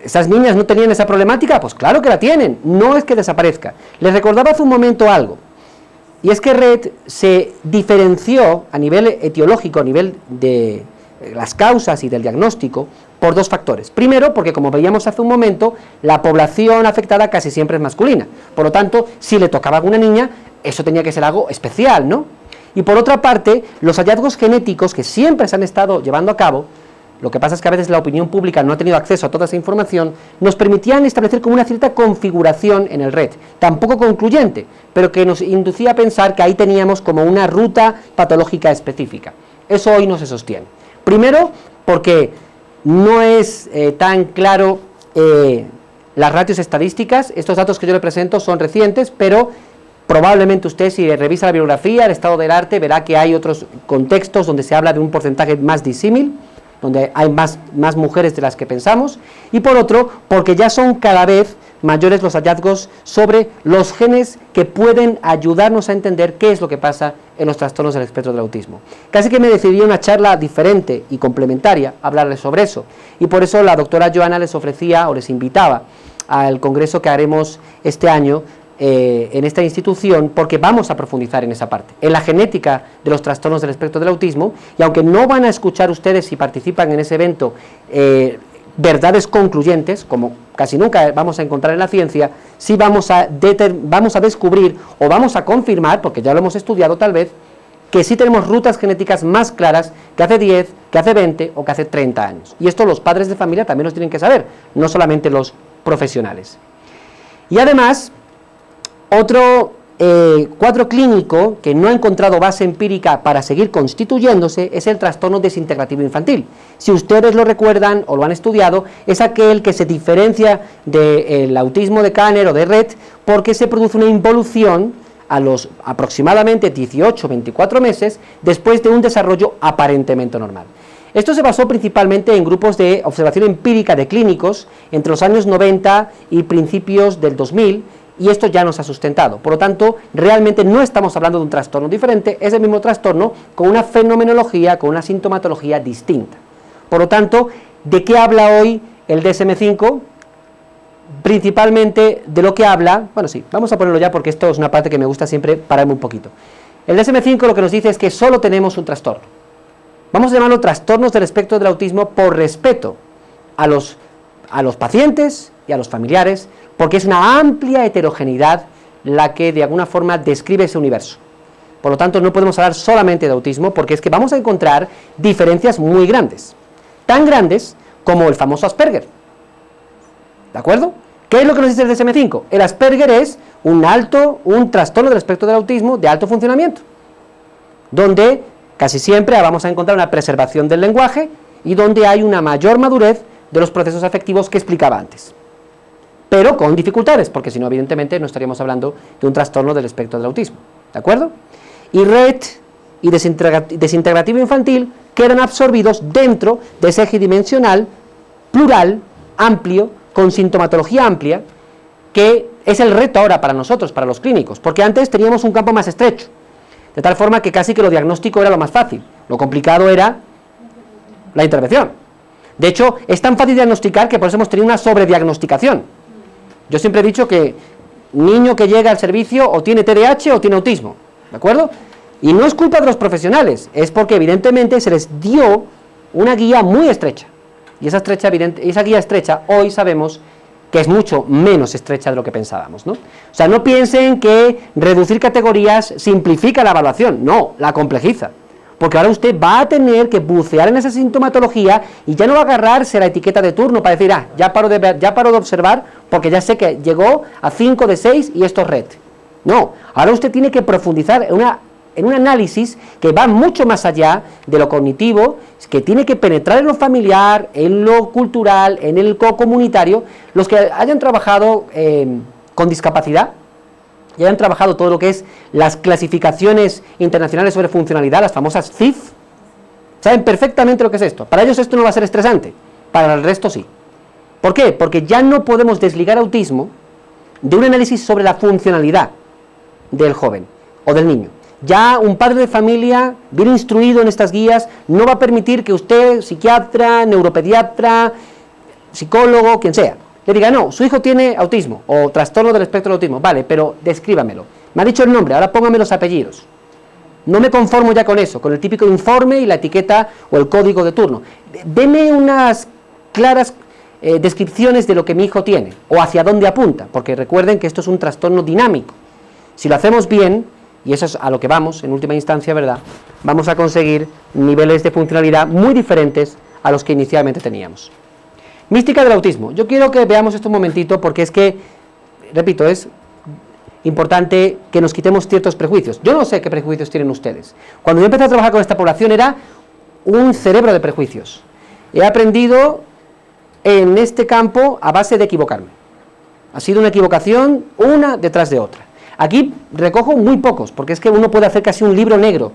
¿Esas niñas no tenían esa problemática? Pues claro que la tienen, no es que desaparezca. Les recordaba hace un momento algo, y es que Rett se diferenció a nivel etiológico, a nivel de las causas y del diagnóstico, por dos factores. Primero, porque como veíamos hace un momento, la población afectada casi siempre es masculina. Por lo tanto, si le tocaba a una niña, eso tenía que ser algo especial, ¿no? Y por otra parte, los hallazgos genéticos que siempre se han estado llevando a cabo, lo que pasa es que a veces la opinión pública no ha tenido acceso a toda esa información, nos permitían establecer como una cierta configuración en el Rett, tampoco concluyente, pero que nos inducía a pensar que ahí teníamos como una ruta patológica específica. Eso hoy no se sostiene. Primero, porque no es tan claro las ratios estadísticas. Estos datos que yo le presento son recientes, pero probablemente usted, si revisa la bibliografía, el estado del arte, verá que hay otros contextos donde se habla de un porcentaje más disímil, donde hay más mujeres de las que pensamos, y por otro, porque ya son cada vez mayores los hallazgos sobre los genes que pueden ayudarnos a entender qué es lo que pasa en los trastornos del espectro del autismo. Casi que me decidí una charla diferente y complementaria a hablarles sobre eso, y por eso la doctora Joana les ofrecía o les invitaba al congreso que haremos este año en esta institución, porque vamos a profundizar en esa parte, en la genética de los trastornos del espectro del autismo, y aunque no van a escuchar ustedes si participan en ese evento verdades concluyentes, como casi nunca vamos a encontrar en la ciencia, sí vamos a descubrir o vamos a confirmar, porque ya lo hemos estudiado tal vez, que sí tenemos rutas genéticas más claras que hace 10, que hace 20 o que hace 30 años. Y esto los padres de familia también lo tienen que saber, no solamente los profesionales. Y además, otro cuadro clínico que no ha encontrado base empírica para seguir constituyéndose es el trastorno desintegrativo infantil. Si ustedes lo recuerdan o lo han estudiado, es aquel que se diferencia del autismo de Kanner o de Rett porque se produce una involución a los aproximadamente 18-24 meses después de un desarrollo aparentemente normal. Esto se basó principalmente en grupos de observación empírica de clínicos entre los años 90 y principios del 2000, y esto ya nos ha sustentado. Por lo tanto, realmente no estamos hablando de un trastorno diferente, es el mismo trastorno con una fenomenología, con una sintomatología distinta. Por lo tanto, ¿de qué habla hoy el DSM-5? Principalmente de lo que habla, bueno sí, vamos a ponerlo ya porque esto es una parte que me gusta siempre pararme un poquito. El DSM-5 lo que nos dice es que solo tenemos un trastorno. Vamos a llamarlo trastornos del espectro del autismo por respeto a los pacientes y a los familiares, porque es una amplia heterogeneidad la que de alguna forma describe ese universo. Por lo tanto, no podemos hablar solamente de autismo, porque es que vamos a encontrar diferencias muy grandes, tan grandes como el famoso Asperger. ¿De acuerdo? ¿Qué es lo que nos dice el DSM-5? El Asperger es un trastorno del espectro del autismo de alto funcionamiento, donde casi siempre vamos a encontrar una preservación del lenguaje y donde hay una mayor madurez de los procesos afectivos que explicaba antes, pero con dificultades, porque si no, evidentemente, no estaríamos hablando de un trastorno del espectro del autismo, ¿de acuerdo? Y Rett y desintegrativo infantil quedan absorbidos dentro de ese eje dimensional, plural, amplio, con sintomatología amplia, que es el reto ahora para nosotros, para los clínicos, porque antes teníamos un campo más estrecho, de tal forma que casi que lo diagnóstico era lo más fácil, lo complicado era la intervención. De hecho, es tan fácil diagnosticar que por eso hemos tenido una sobrediagnosticación. Yo siempre he dicho que niño que llega al servicio o tiene TDAH o tiene autismo, ¿de acuerdo? Y no es culpa de los profesionales, es porque evidentemente se les dio una guía muy estrecha. Y esa guía estrecha hoy sabemos que es mucho menos estrecha de lo que pensábamos, ¿no? O sea, no piensen que reducir categorías simplifica la evaluación, no, la complejiza. Porque ahora usted va a tener que bucear en esa sintomatología y ya no va a agarrarse a la etiqueta de turno para decir, ya paro de observar porque ya sé que llegó a 5 de 6 y esto es Rett. No, ahora usted tiene que profundizar en un análisis que va mucho más allá de lo cognitivo, que tiene que penetrar en lo familiar, en lo cultural, en el comunitario. Los que hayan trabajado con discapacidad y hayan trabajado todo lo que es las clasificaciones internacionales sobre funcionalidad, las famosas CIF, saben perfectamente lo que es esto. Para ellos esto no va a ser estresante, para el resto sí. ¿Por qué? Porque ya no podemos desligar autismo de un análisis sobre la funcionalidad del joven o del niño. Ya un padre de familia bien instruido en estas guías no va a permitir que usted, psiquiatra, neuropediatra, psicólogo, quien sea, le diga, no, su hijo tiene autismo o trastorno del espectro del autismo, vale, pero descríbamelo. Me ha dicho el nombre, ahora póngame los apellidos. No me conformo ya con eso, con el típico informe y la etiqueta o el código de turno. Deme unas claras descripciones de lo que mi hijo tiene o hacia dónde apunta, porque recuerden que esto es un trastorno dinámico. Si lo hacemos bien, y eso es a lo que vamos, en última instancia, ¿verdad?, vamos a conseguir niveles de funcionalidad muy diferentes a los que inicialmente teníamos. Mística del autismo. Yo quiero que veamos esto un momentito porque es que, repito, es importante que nos quitemos ciertos prejuicios. Yo no sé qué prejuicios tienen ustedes. Cuando yo empecé a trabajar con esta población era un cerebro de prejuicios. He aprendido en este campo a base de equivocarme. Ha sido una equivocación una detrás de otra. Aquí recojo muy pocos, porque es que uno puede hacer casi un libro negro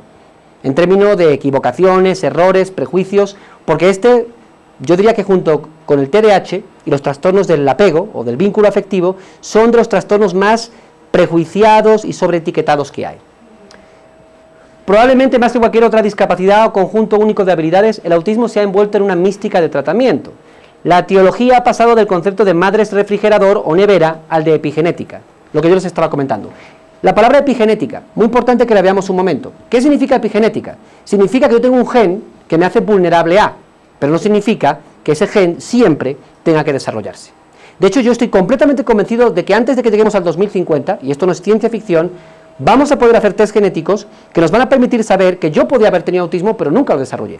en términos de equivocaciones, errores, prejuicios, porque yo diría que junto con el TDAH y los trastornos del apego o del vínculo afectivo son de los trastornos más prejuiciados y sobreetiquetados que hay. Probablemente más que cualquier otra discapacidad o conjunto único de habilidades, el autismo se ha envuelto en una mística de tratamiento. La teología ha pasado del concepto de madres refrigerador o nevera al de epigenética, lo que yo les estaba comentando. La palabra epigenética, muy importante que la veamos un momento. ¿Qué significa epigenética? Significa que yo tengo un gen que me hace vulnerable a, pero no significa que ese gen siempre tenga que desarrollarse. De hecho, yo estoy completamente convencido de que antes de que lleguemos al 2050, y esto no es ciencia ficción, vamos a poder hacer test genéticos que nos van a permitir saber que yo podía haber tenido autismo, pero nunca lo desarrollé.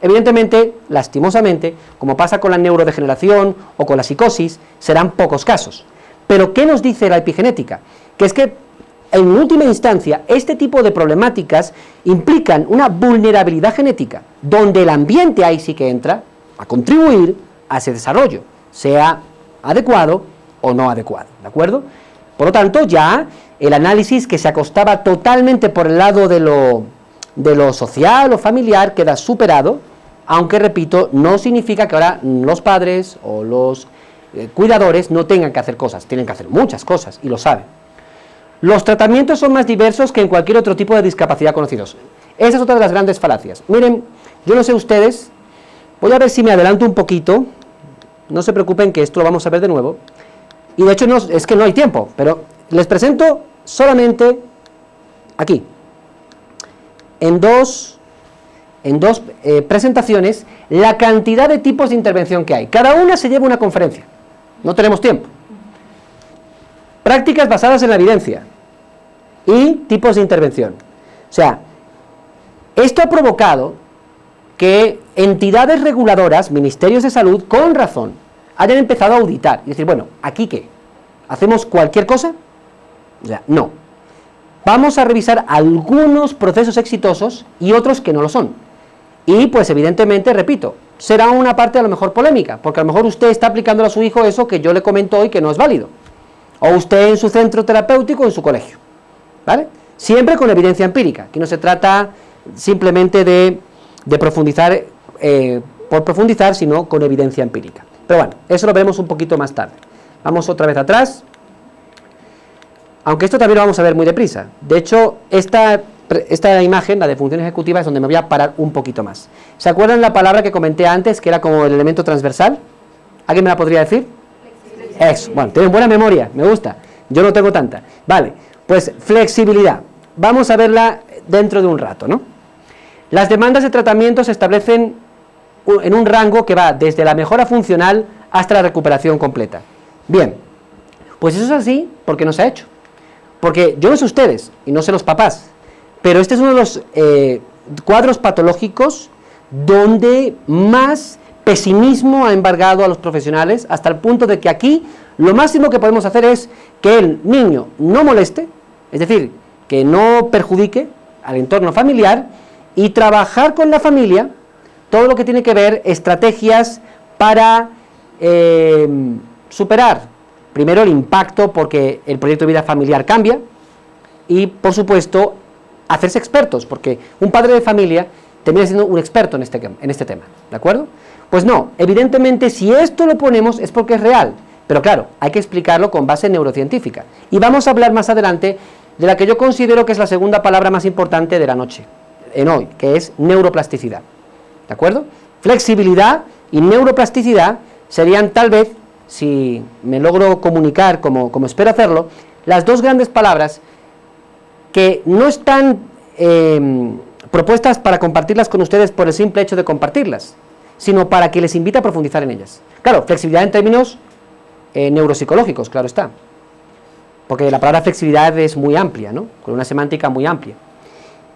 Evidentemente, lastimosamente, como pasa con la neurodegeneración o con la psicosis, serán pocos casos. Pero, ¿qué nos dice la epigenética? Que es que, en última instancia, este tipo de problemáticas implican una vulnerabilidad genética, donde el ambiente ahí sí que entra a contribuir a ese desarrollo, sea adecuado o no adecuado, ¿de acuerdo? Por lo tanto, ya el análisis que se acostaba totalmente por el lado de lo social o familiar queda superado, aunque, repito, no significa que ahora los padres o los cuidadores no tengan que hacer cosas, tienen que hacer muchas cosas, y lo saben. Los tratamientos son más diversos que en cualquier otro tipo de discapacidad conocidos. Esa es otra de las grandes falacias. Miren, yo no sé ustedes, voy a ver si me adelanto un poquito, no se preocupen que esto lo vamos a ver de nuevo, y de hecho no, es que no hay tiempo, pero les presento solamente aquí, en dos presentaciones, la cantidad de tipos de intervención que hay. Cada una se lleva una conferencia, no tenemos tiempo. Prácticas basadas en la evidencia y tipos de intervención. O sea, esto ha provocado que entidades reguladoras, ministerios de salud, con razón, hayan empezado a auditar y decir, bueno, ¿aquí qué? ¿Hacemos cualquier cosa? O sea, no. Vamos a revisar algunos procesos exitosos y otros que no lo son. Y pues evidentemente, repito, será una parte a lo mejor polémica, porque a lo mejor usted está aplicando a su hijo eso que yo le comento hoy que no es válido. O usted en su centro terapéutico o en su colegio. ¿Vale? Siempre con evidencia empírica. Aquí no se trata simplemente de profundizar por profundizar, sino con evidencia empírica. Pero bueno, eso lo veremos un poquito más tarde. Vamos otra vez atrás. Aunque esto también lo vamos a ver muy deprisa. De hecho, esta imagen, la de función ejecutiva, es donde me voy a parar un poquito más. ¿Se acuerdan la palabra que comenté antes, que era como el elemento transversal? ¿Alguien me la podría decir? Eso, bueno, tienen buena memoria, me gusta. Yo no tengo tanta. Vale, pues flexibilidad. Vamos a verla dentro de un rato, ¿no? Las demandas de tratamiento se establecen en un rango que va desde la mejora funcional hasta la recuperación completa. Bien, pues eso es así porque no se ha hecho. Porque yo no sé ustedes, y no sé los papás, pero este es uno de los cuadros patológicos donde más pesimismo ha embargado a los profesionales, hasta el punto de que aquí lo máximo que podemos hacer es que el niño no moleste, es decir, que no perjudique al entorno familiar, y trabajar con la familia todo lo que tiene que ver estrategias para superar primero el impacto, porque el proyecto de vida familiar cambia, y por supuesto hacerse expertos, porque un padre de familia termina siendo un experto en este tema, ¿de acuerdo? Pues no, evidentemente si esto lo ponemos es porque es real, pero claro, hay que explicarlo con base neurocientífica, y vamos a hablar más adelante de la que yo considero que es la segunda palabra más importante de la noche, en hoy, que es neuroplasticidad, ¿de acuerdo? Flexibilidad y neuroplasticidad serían tal vez, si me logro comunicar como espero hacerlo, las dos grandes palabras que no están propuestas para compartirlas con ustedes por el simple hecho de compartirlas, sino para que les invite a profundizar en ellas. Claro, flexibilidad en términos neuropsicológicos, claro está, porque la palabra flexibilidad es muy amplia, ¿no? Con una semántica muy amplia.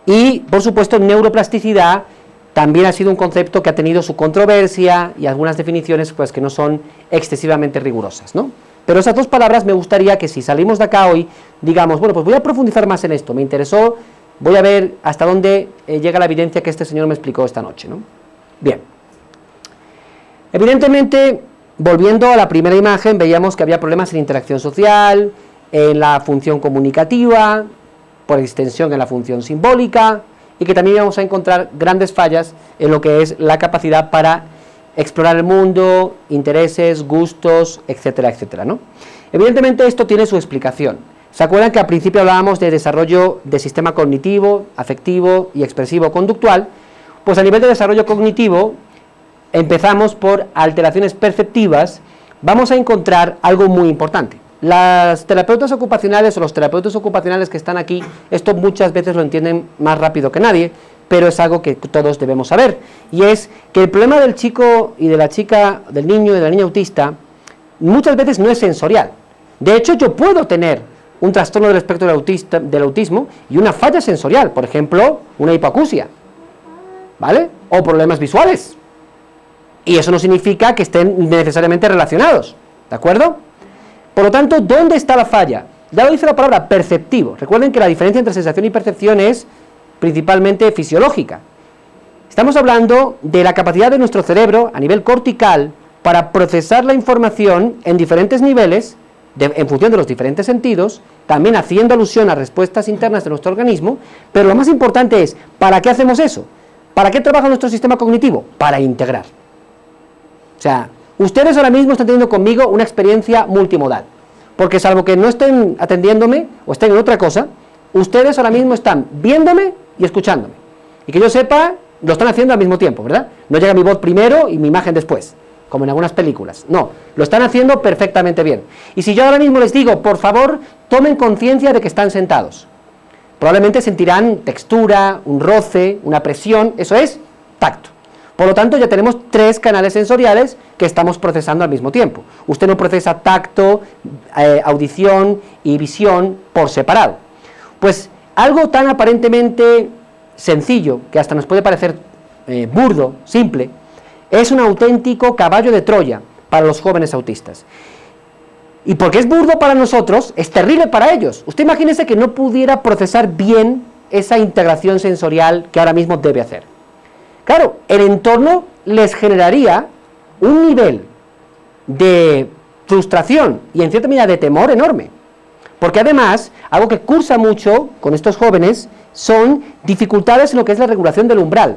Y, por supuesto, neuroplasticidad también ha sido un concepto que ha tenido su controversia y algunas definiciones pues que no son excesivamente rigurosas, ¿no? Pero esas dos palabras me gustaría que si salimos de acá hoy, digamos, bueno, pues voy a profundizar más en esto, me interesó, voy a ver hasta dónde llega la evidencia que este señor me explicó esta noche, ¿no? Bien. Evidentemente, volviendo a la primera imagen, veíamos que había problemas en interacción social, en la función comunicativa, por extensión en la función simbólica, y que también vamos a encontrar grandes fallas en lo que es la capacidad para explorar el mundo, intereses, gustos, etcétera, etcétera, ¿no? Evidentemente esto tiene su explicación. ¿Se acuerdan que al principio hablábamos de desarrollo de sistema cognitivo, afectivo y expresivo conductual? Pues a nivel de desarrollo cognitivo empezamos por alteraciones perceptivas. Vamos a encontrar algo muy importante. Las terapeutas ocupacionales o los terapeutas ocupacionales que están aquí, esto muchas veces lo entienden más rápido que nadie, pero es algo que todos debemos saber, y es que el problema del chico y de la chica, del niño y de la niña autista, muchas veces no es sensorial. De hecho, yo puedo tener un trastorno del espectro del autismo y una falla sensorial, por ejemplo, una hipoacusia, ¿vale? O problemas visuales. Y eso no significa que estén necesariamente relacionados, ¿de acuerdo? Por lo tanto, ¿dónde está la falla? Ya lo dice la palabra perceptivo. Recuerden que la diferencia entre sensación y percepción es principalmente fisiológica. Estamos hablando de la capacidad de nuestro cerebro a nivel cortical para procesar la información en diferentes niveles, en función de los diferentes sentidos, también haciendo alusión a respuestas internas de nuestro organismo, pero lo más importante es, ¿para qué hacemos eso? ¿Para qué trabaja nuestro sistema cognitivo? Para integrar. O sea, ustedes ahora mismo están teniendo conmigo una experiencia multimodal, porque salvo que no estén atendiéndome o estén en otra cosa, ustedes ahora mismo están viéndome y escuchándome. Y que yo sepa, lo están haciendo al mismo tiempo, ¿verdad? No llega mi voz primero y mi imagen después, como en algunas películas. No, lo están haciendo perfectamente bien. Y si yo ahora mismo les digo, por favor, tomen conciencia de que están sentados, probablemente sentirán textura, un roce, una presión, eso es tacto. Por lo tanto, ya tenemos 3 canales sensoriales que estamos procesando al mismo tiempo. Usted no procesa tacto, audición y visión por separado. Pues algo tan aparentemente sencillo, que hasta nos puede parecer burdo, simple, es un auténtico caballo de Troya para los jóvenes autistas. Y porque es burdo para nosotros, es terrible para ellos. Usted imagínese que no pudiera procesar bien esa integración sensorial que ahora mismo debe hacer. Claro, el entorno les generaría un nivel de frustración y en cierta medida de temor enorme. Porque además, algo que cursa mucho con estos jóvenes son dificultades en lo que es la regulación del umbral.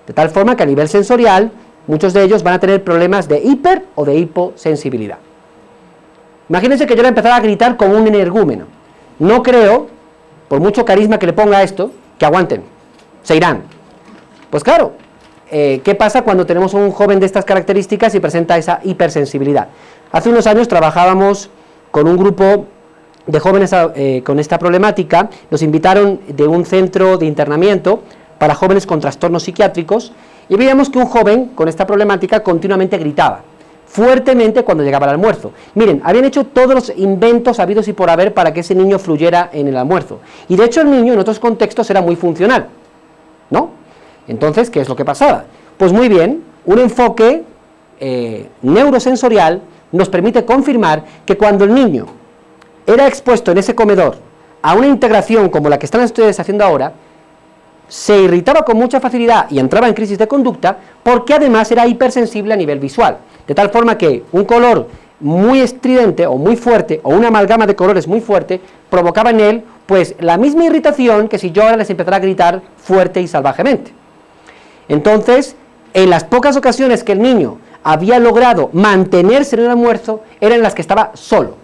De tal forma que a nivel sensorial, muchos de ellos van a tener problemas de hiper o de hiposensibilidad. Imagínense que yo le empezara a gritar como un energúmeno. No creo, por mucho carisma que le ponga a esto, que aguanten, se irán. Pues claro, ¿qué pasa cuando tenemos un joven de estas características y presenta esa hipersensibilidad? Hace unos años trabajábamos con un grupo de jóvenes con esta problemática, nos invitaron de un centro de internamiento para jóvenes con trastornos psiquiátricos y veíamos que un joven con esta problemática continuamente gritaba fuertemente cuando llegaba al almuerzo. Miren, habían hecho todos los inventos habidos y por haber para que ese niño fluyera en el almuerzo. Y de hecho el niño en otros contextos era muy funcional, ¿no? Entonces, ¿qué es lo que pasaba? Pues muy bien, un enfoque neurosensorial nos permite confirmar que cuando el niño era expuesto en ese comedor a una integración como la que están ustedes haciendo ahora, se irritaba con mucha facilidad y entraba en crisis de conducta porque además era hipersensible a nivel visual. De tal forma que un color muy estridente o muy fuerte o una amalgama de colores muy fuerte provocaba en él pues la misma irritación que si yo ahora les empezara a gritar fuerte y salvajemente. Entonces, en las pocas ocasiones que el niño había logrado mantenerse en el almuerzo eran las que estaba solo.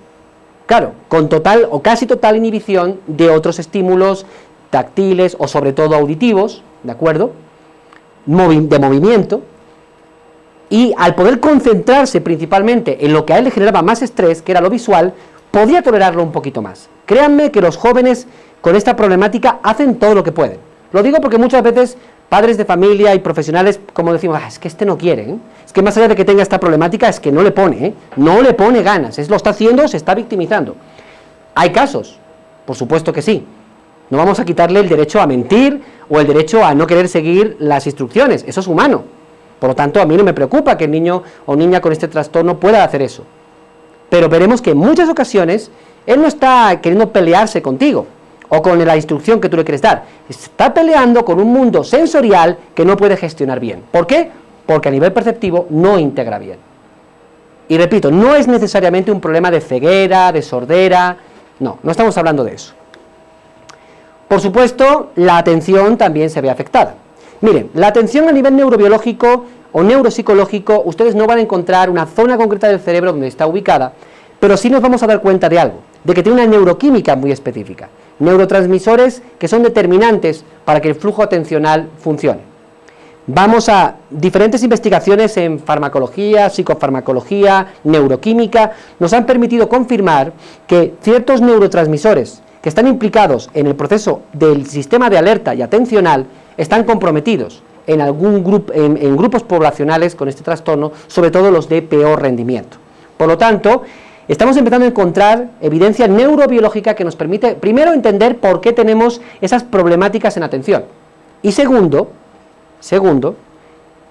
Claro, con total o casi total inhibición de otros estímulos táctiles o sobre todo auditivos, ¿de acuerdo? De movimiento. Y al poder concentrarse principalmente en lo que a él le generaba más estrés, que era lo visual, podía tolerarlo un poquito más. Créanme que los jóvenes con esta problemática hacen todo lo que pueden. Lo digo porque muchas veces padres de familia y profesionales, como decimos, es que este no quiere, ¿eh? Es que más allá de que tenga esta problemática, es que no le pone, ¿eh? No le pone ganas, lo está haciendo, se está victimizando. Hay casos, por supuesto que sí. No vamos a quitarle el derecho a mentir o el derecho a no querer seguir las instrucciones, eso es humano. Por lo tanto, a mí no me preocupa que el niño o niña con este trastorno pueda hacer eso. Pero veremos que en muchas ocasiones él no está queriendo pelearse contigo o con la instrucción que tú le quieres dar. Está peleando con un mundo sensorial que no puede gestionar bien. ¿Por qué? Porque a nivel perceptivo no integra bien. Y repito, no es necesariamente un problema de ceguera, de sordera, no estamos hablando de eso. Por supuesto, la atención también se ve afectada. Miren, la atención a nivel neurobiológico o neuropsicológico, ustedes no van a encontrar una zona concreta del cerebro donde está ubicada, pero sí nos vamos a dar cuenta de algo, de que tiene una neuroquímica muy específica, neurotransmisores que son determinantes para que el flujo atencional funcione. Vamos a diferentes investigaciones en farmacología, psicofarmacología, neuroquímica, nos han permitido confirmar que ciertos neurotransmisores que están implicados en el proceso del sistema de alerta y atencional están comprometidos en grupos poblacionales con este trastorno, sobre todo los de peor rendimiento. Por lo tanto, estamos empezando a encontrar evidencia neurobiológica que nos permite, primero, entender por qué tenemos esas problemáticas en atención. Y segundo,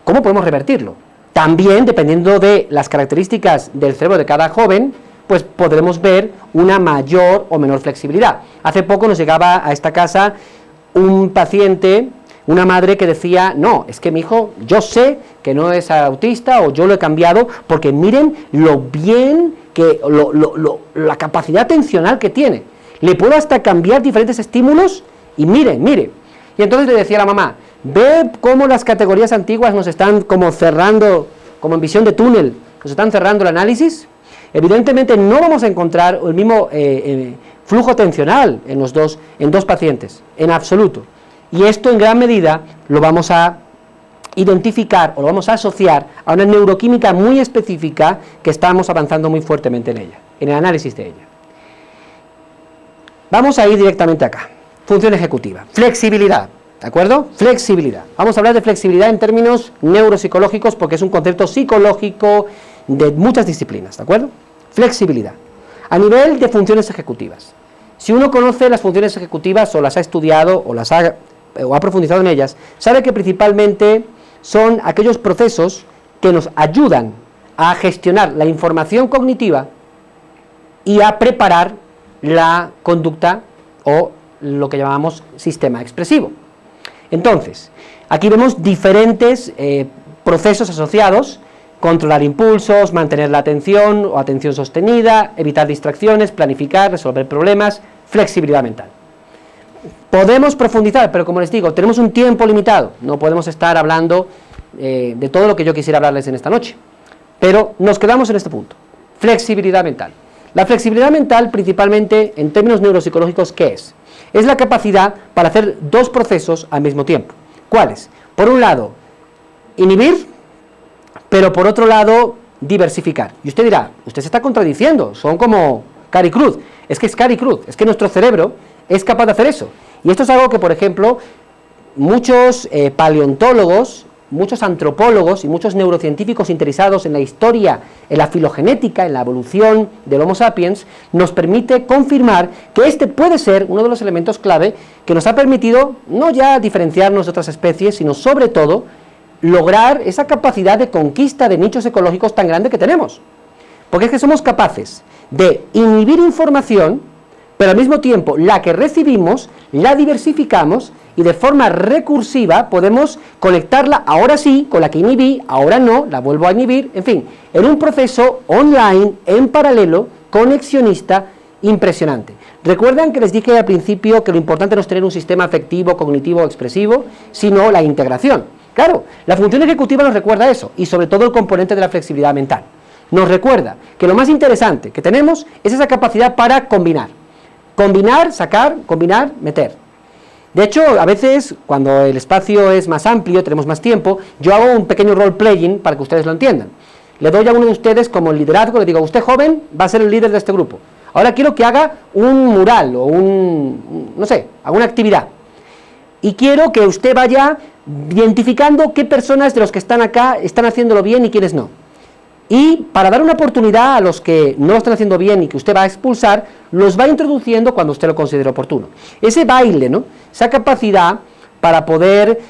¿cómo podemos revertirlo? También, dependiendo de las características del cerebro de cada joven, pues podremos ver una mayor o menor flexibilidad. Hace poco nos llegaba a esta casa un paciente, una madre que decía, no, es que mi hijo, yo sé que no es autista o yo lo he cambiado porque miren lo bien que, la capacidad atencional que tiene. Le puedo hasta cambiar diferentes estímulos y mire. Y entonces le decía a la mamá, ve cómo las categorías antiguas nos están como cerrando, como en visión de túnel, nos están cerrando el análisis. Evidentemente no vamos a encontrar el mismo flujo atencional en dos pacientes, en absoluto. Y esto en gran medida lo vamos a identificar o lo vamos a asociar a una neuroquímica muy específica que estamos avanzando muy fuertemente en ella, en el análisis de ella. Vamos a ir directamente acá. Función ejecutiva. Flexibilidad. ¿De acuerdo? Flexibilidad. Vamos a hablar de flexibilidad en términos neuropsicológicos porque es un concepto psicológico de muchas disciplinas. ¿De acuerdo? Flexibilidad. A nivel de funciones ejecutivas. Si uno conoce las funciones ejecutivas o las ha estudiado o ha profundizado en ellas, sabe que principalmente son aquellos procesos que nos ayudan a gestionar la información cognitiva y a preparar la conducta o lo que llamamos sistema expresivo. Entonces, aquí vemos diferentes procesos asociados: controlar impulsos, mantener la atención o atención sostenida, evitar distracciones, planificar, resolver problemas, flexibilidad mental. Podemos profundizar, pero como les digo, tenemos un tiempo limitado, no podemos estar hablando de todo lo que yo quisiera hablarles en esta noche, pero nos quedamos en este punto: flexibilidad mental. La flexibilidad mental, principalmente en términos neuropsicológicos, ¿qué es? Es la capacidad para hacer dos procesos al mismo tiempo. ¿Cuáles? Por un lado, inhibir, pero por otro lado, diversificar. Y usted dirá, usted se está contradiciendo, son como cara y cruz. Es que es cara y cruz, es que nuestro cerebro es capaz de hacer eso. Y esto es algo que, por ejemplo, muchos paleontólogos, muchos antropólogos y muchos neurocientíficos interesados en la historia, en la filogenética, en la evolución del Homo sapiens, nos permite confirmar que este puede ser uno de los elementos clave que nos ha permitido no ya diferenciarnos de otras especies, sino sobre todo lograr esa capacidad de conquista de nichos ecológicos tan grande que tenemos. Porque es que somos capaces de inhibir información, pero al mismo tiempo la que recibimos la diversificamos y de forma recursiva podemos conectarla ahora sí con la que inhibí, ahora no, la vuelvo a inhibir, en fin, en un proceso online, en paralelo, conexionista, impresionante. ¿Recuerdan que les dije al principio que lo importante no es tener un sistema afectivo, cognitivo o expresivo, sino la integración? Claro, la función ejecutiva nos recuerda eso, y sobre todo el componente de la flexibilidad mental. Nos recuerda que lo más interesante que tenemos es esa capacidad para combinar. Combinar, sacar, combinar, meter. De hecho, a veces, cuando el espacio es más amplio, tenemos más tiempo, yo hago un pequeño role-playing para que ustedes lo entiendan. Le doy a uno de ustedes como el liderazgo, le digo, usted joven va a ser el líder de este grupo. Ahora quiero que haga un mural o no sé, alguna actividad. Y quiero que usted vaya identificando qué personas de los que están acá están haciéndolo bien y quiénes no. Y para dar una oportunidad a los que no lo están haciendo bien y que usted va a expulsar, los va introduciendo cuando usted lo considere oportuno. Ese baile, ¿no? Esa capacidad para poder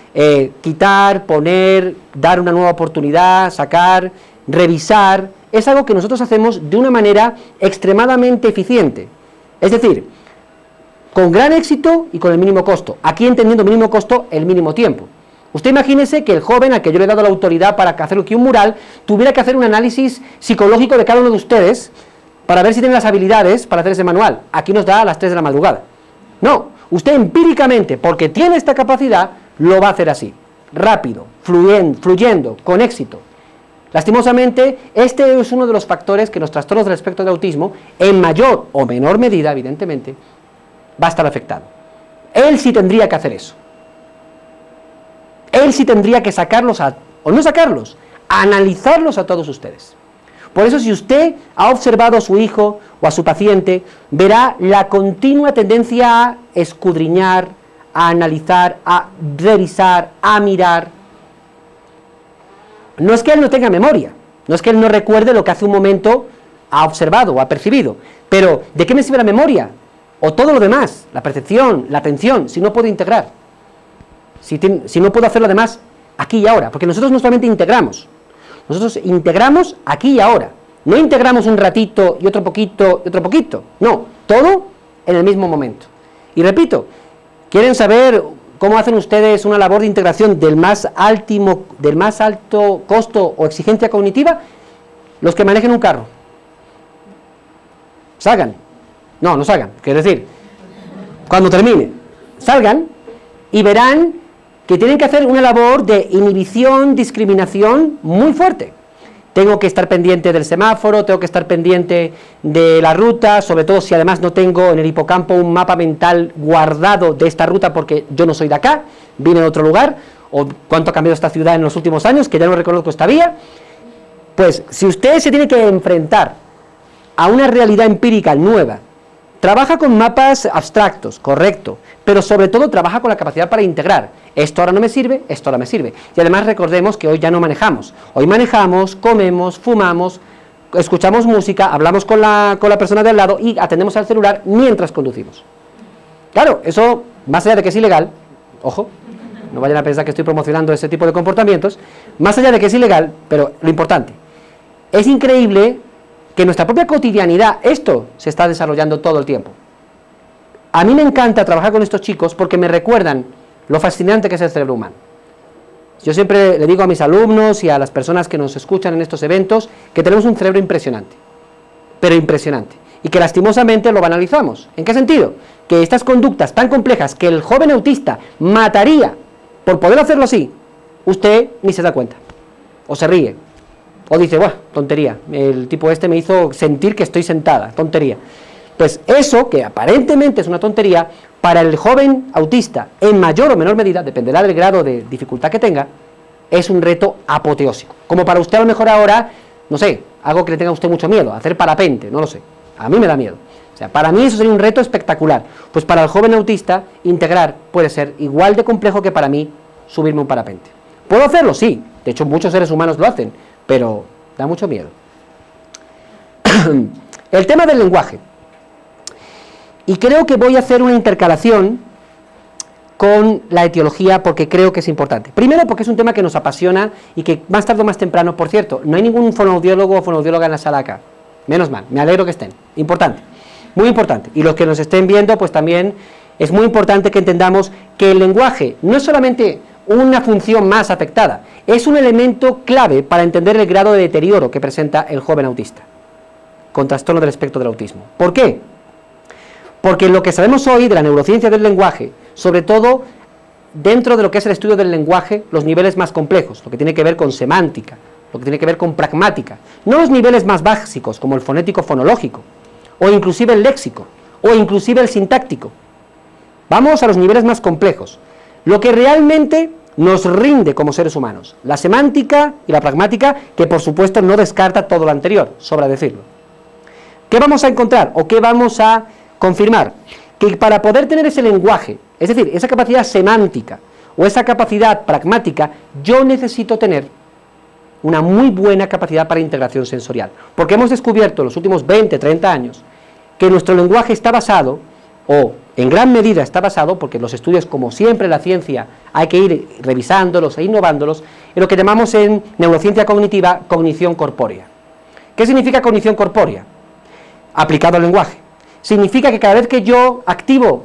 quitar, poner, dar una nueva oportunidad, sacar, revisar, es algo que nosotros hacemos de una manera extremadamente eficiente. Es decir, con gran éxito y con el mínimo costo. Aquí entendiendo mínimo costo, el mínimo tiempo. Usted imagínese que el joven al que yo le he dado la autoridad para hacer aquí un mural, tuviera que hacer un análisis psicológico de cada uno de ustedes para ver si tienen las habilidades para hacer ese manual. Aquí nos da a las 3 de la madrugada. No, usted empíricamente, porque tiene esta capacidad, lo va a hacer así, rápido, fluyendo, con éxito. Lastimosamente, este es uno de los factores que los trastornos del espectro de autismo, en mayor o menor medida, evidentemente, va a estar afectado. Él sí tendría que hacer eso. Él sí tendría que sacarlos, o no sacarlos, analizarlos a todos ustedes. Por eso, si usted ha observado a su hijo o a su paciente, verá la continua tendencia a escudriñar, a analizar, a revisar, a mirar. No es que él no tenga memoria, no es que él no recuerde lo que hace un momento ha observado o ha percibido. Pero, ¿de qué me sirve la memoria? O todo lo demás, la percepción, la atención, si no puedo integrar. Si no puedo hacer lo demás aquí y ahora. Porque nosotros no solamente integramos. Nosotros integramos aquí y ahora. No integramos un ratito y otro poquito y otro poquito. No, todo en el mismo momento. Y repito, ¿quieren saber cómo hacen ustedes una labor de integración del más alto costo o exigencia cognitiva? Los que manejen un carro. Salgan. No salgan. Quiero decir, cuando termine, salgan y verán que tienen que hacer una labor de inhibición, discriminación muy fuerte. Tengo que estar pendiente del semáforo, tengo que estar pendiente de la ruta, sobre todo si además no tengo en el hipocampo un mapa mental guardado de esta ruta porque yo no soy de acá, vine de otro lugar, o cuánto ha cambiado esta ciudad en los últimos años, que ya no reconozco esta vía. Pues si usted se tiene que enfrentar a una realidad empírica nueva, trabaja con mapas abstractos, correcto, pero sobre todo trabaja con la capacidad para integrar. Esto ahora no me sirve, esto ahora me sirve. Y además recordemos que hoy ya no manejamos. Hoy manejamos, comemos, fumamos, escuchamos música, hablamos con la persona de al lado y atendemos al celular mientras conducimos. Claro, eso, más allá de que es ilegal, ojo, no vayan a pensar que estoy promocionando ese tipo de comportamientos, más allá de que es ilegal, pero lo importante, es increíble que en nuestra propia cotidianidad esto se está desarrollando todo el tiempo. A mí me encanta trabajar con estos chicos porque me recuerdan lo fascinante que es el cerebro humano. Yo siempre le digo a mis alumnos y a las personas que nos escuchan en estos eventos que tenemos un cerebro impresionante, pero impresionante, y que lastimosamente lo banalizamos. ¿En qué sentido? Que estas conductas tan complejas que el joven autista mataría por poder hacerlo así, usted ni se da cuenta, o se ríe, o dice, ¡buah, tontería! El tipo este me hizo sentir que estoy sentada, tontería. Pues eso, que aparentemente es una tontería, para el joven autista, en mayor o menor medida, dependerá del grado de dificultad que tenga, es un reto apoteósico. Como para usted a lo mejor ahora, no sé, algo que le tenga a usted mucho miedo, hacer parapente, no lo sé, a mí me da miedo. O sea, para mí eso sería un reto espectacular. Pues para el joven autista, integrar puede ser igual de complejo que para mí subirme un parapente. ¿Puedo hacerlo? Sí, de hecho muchos seres humanos lo hacen, pero da mucho miedo. El tema del lenguaje. Y creo que voy a hacer una intercalación con la etiología porque creo que es importante. Primero porque es un tema que nos apasiona y que más tarde o más temprano, por cierto, no hay ningún fonoaudiólogo o fonoaudióloga en la sala acá. Menos mal, me alegro que estén. Importante, muy importante. Y los que nos estén viendo, pues también es muy importante que entendamos que el lenguaje no es solamente una función más afectada, es un elemento clave para entender el grado de deterioro que presenta el joven autista con trastorno del espectro del autismo. ¿Por qué? Porque lo que sabemos hoy de la neurociencia del lenguaje, sobre todo dentro de lo que es el estudio del lenguaje, los niveles más complejos, lo que tiene que ver con semántica, lo que tiene que ver con pragmática, no los niveles más básicos como el fonético-fonológico, o inclusive el léxico, o inclusive el sintáctico. Vamos a los niveles más complejos, lo que realmente nos rinde como seres humanos, la semántica y la pragmática, que por supuesto no descarta todo lo anterior, sobra decirlo. ¿Qué vamos a encontrar o qué vamos a confirmar? Que para poder tener ese lenguaje, es decir, esa capacidad semántica o esa capacidad pragmática, yo necesito tener una muy buena capacidad para integración sensorial, porque hemos descubierto en los últimos 20, 30 años que nuestro lenguaje está basado, o en gran medida está basado, porque los estudios, como siempre en la ciencia, hay que ir revisándolos e innovándolos, en lo que llamamos en neurociencia cognitiva, cognición corpórea. ¿Qué significa cognición corpórea? Aplicado al lenguaje. Significa que cada vez que yo activo